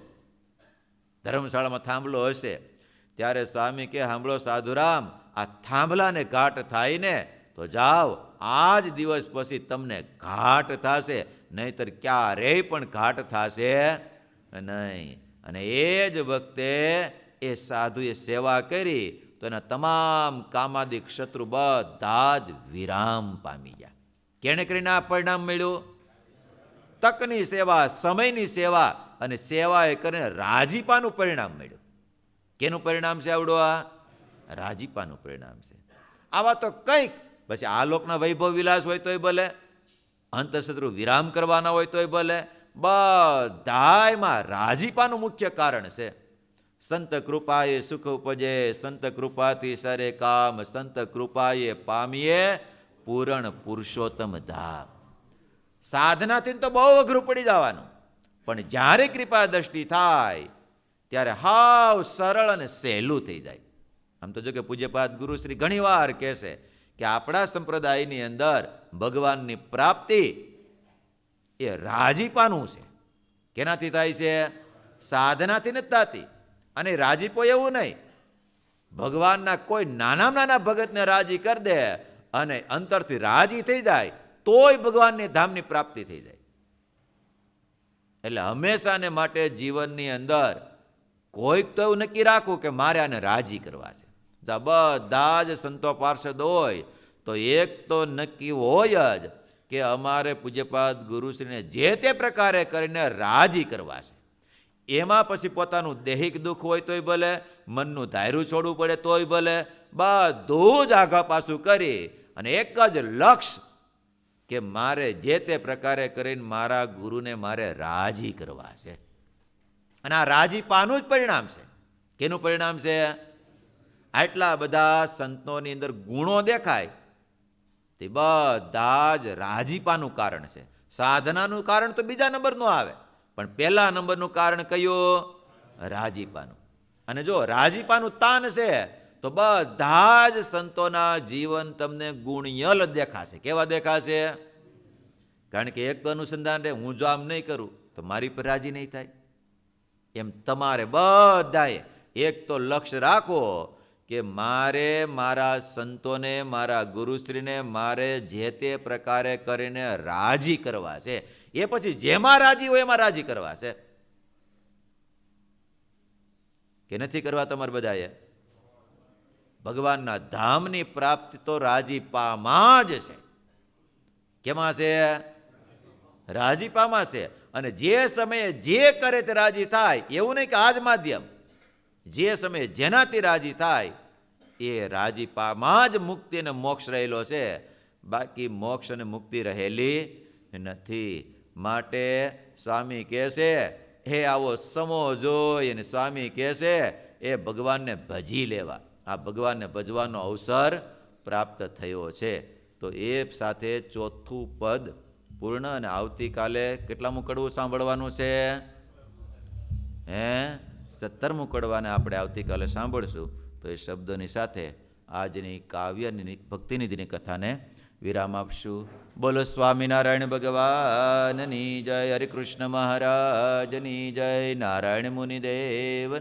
ધર્મશાળામાં થાંભલો હશે. ત્યારે સ્વામી કે સાંભળો સાધુરામ, આ થાંભલાને ઘાટ થાય ને તો જાઓ, આજ દિવસ પછી તમને ઘાટ થશે, નહીતર ક્યારેય પણ ઘાટ થશે નહીં. અને એ જ વખતે એ સાધુએ સેવા કરી તો એના તમામ કામાદિક શત્રુ બધા જ વિરામ પામી ગયા. કેણે કરીને આ પરિણામ મળ્યું? તકની સેવા, સમયની સેવા, અને સેવાએ કરીને રાજીપાનું પરિણામ મળ્યું. કેનું પરિણામ છે આવડો? આ રાજીપાનું પરિણામ છે. આવા તો કંઈક પછી આ લોકના વૈભવ વિલાસ હોય તોય ભલે, અંતશત્રુ વિરામ કરવાના હોય તોય ભલે, બધાયમાં રાજીપાનું મુખ્ય કારણ છે. સંત કૃપાએ સુખ ઉપજે, સંત કૃપાથી સરે કામ, સંત કૃપાએ પામીએ પૂરણ પુરુષોત્તમ ધામ. સાધનાથી તો બહુ અઘરું પડી જવાનું, પણ જ્યારે કૃપા દ્રષ્ટિ થાય ત્યારે હાવ સરળ અને સહેલું થઈ જાય. આમ તો જો કે પૂજ્યપાદ ગુરુશ્રી ઘણીવાર કહેશે કે આપણા સંપ્રદાયની અંદર ભગવાનની પ્રાપ્તિ એ રાજીપાનું છે. કેનાથી થાય છે? સાધનાથી નથી થતી. અને રાજીપો એવું નહીં, ભગવાનના કોઈ નાનામાં નાના ભગતને રાજી કરી દે અને અંતરથી રાજી થઈ જાય તોય ભગવાનની ધામની પ્રાપ્તિ થઈ જાય. એટલે હંમેશાને માટે જીવનની અંદર કોઈક તો એવું નક્કી રાખવું કે મારે આને રાજી કરવા છે. બધા જ સંતો પાર્ષદ હોય તો એક તો નક્કી હોય જ કે અમારે પૂજ્યપાદ ગુરુશ્રીને જે તે પ્રકારે કરીને રાજી કરવા છે. એમાં પછી પોતાનું દૈહિક દુઃખ હોય તોય ભલે, મનનું ધાયરું છોડવું પડે તોય ભલે, બધું જ આઘા પાછું કરી અને એક જ લક્ષ્ય કે મારે જે તે પ્રકારે કરીને મારા ગુરુને મારે રાજી કરવા છે. અને આ રાજીપાનું જ પરિણામ છે. કેનું પરિણામ છે? આટલા બધા સંતોની અંદર ગુણો દેખાય તે બધા જ રાજીપાનું કારણ છે. સાધનાનું કારણ તો બીજા નંબરનું આવે, પણ પહેલા નંબરનું કારણ કયું? રાજીપાનું. અને જો રાજીપાનું તાન છે તો બધા જ સંતોના જીવન તમને ગુણ્યલ દેખાશે. કેવા દેખાશે? કારણ કે એક તો અનુસંધાન રે, હું જો આમ નહીં કરું તો મારી પર રાજી નહીં થાય. એમ તમારે બધાએ એક તો લક્ષ્ય રાખો કે મારે મારા સંતોને, મારા ગુરુશ્રીને મારે જે તે પ્રકારે કરીને રાજી કરવા છે. એ પછી જેમાં રાજી હોય એમાં રાજી કરવા છે કે નથી કરવા તમારે બધાએ? ભગવાનના ધામની પ્રાપ્તિ તો રાજીપામાં જ છે. કેમાં છે? રાજીપામાં છે. અને જે સમયે જે કરે તે રાજી થાય એવું નહીં કે આજ માધ્યમ. જે સમયે જેનાથી રાજી થાય એ રાજીપામાં જ મુક્તિ અને મોક્ષ રહેલો છે. બાકી મોક્ષ અને મુક્તિ રહેલી નથી. માટે સ્વામી કહે છે હે આવો સમો જોઈ અને સ્વામી કહે છે એ ભગવાનને ભજી લેવા. આ ભગવાનને ભજવાનો અવસર પ્રાપ્ત થયો છે. તો એ સાથે ચોથું પદ પૂર્ણ. અને આવતીકાલે કેટલામું કડવું સાંભળવાનું છે? 17મું કડવાને આપણે આવતીકાલે સાંભળશું. તો એ શબ્દોની સાથે આજની કાવ્યની ભક્તિનિધિની કથાને વિરામ આપશું. બોલો સ્વામિનારાયણ ભગવાનની જય. હરિકૃષ્ણ મહારાજની જય. નારાયણ મુનિદેવ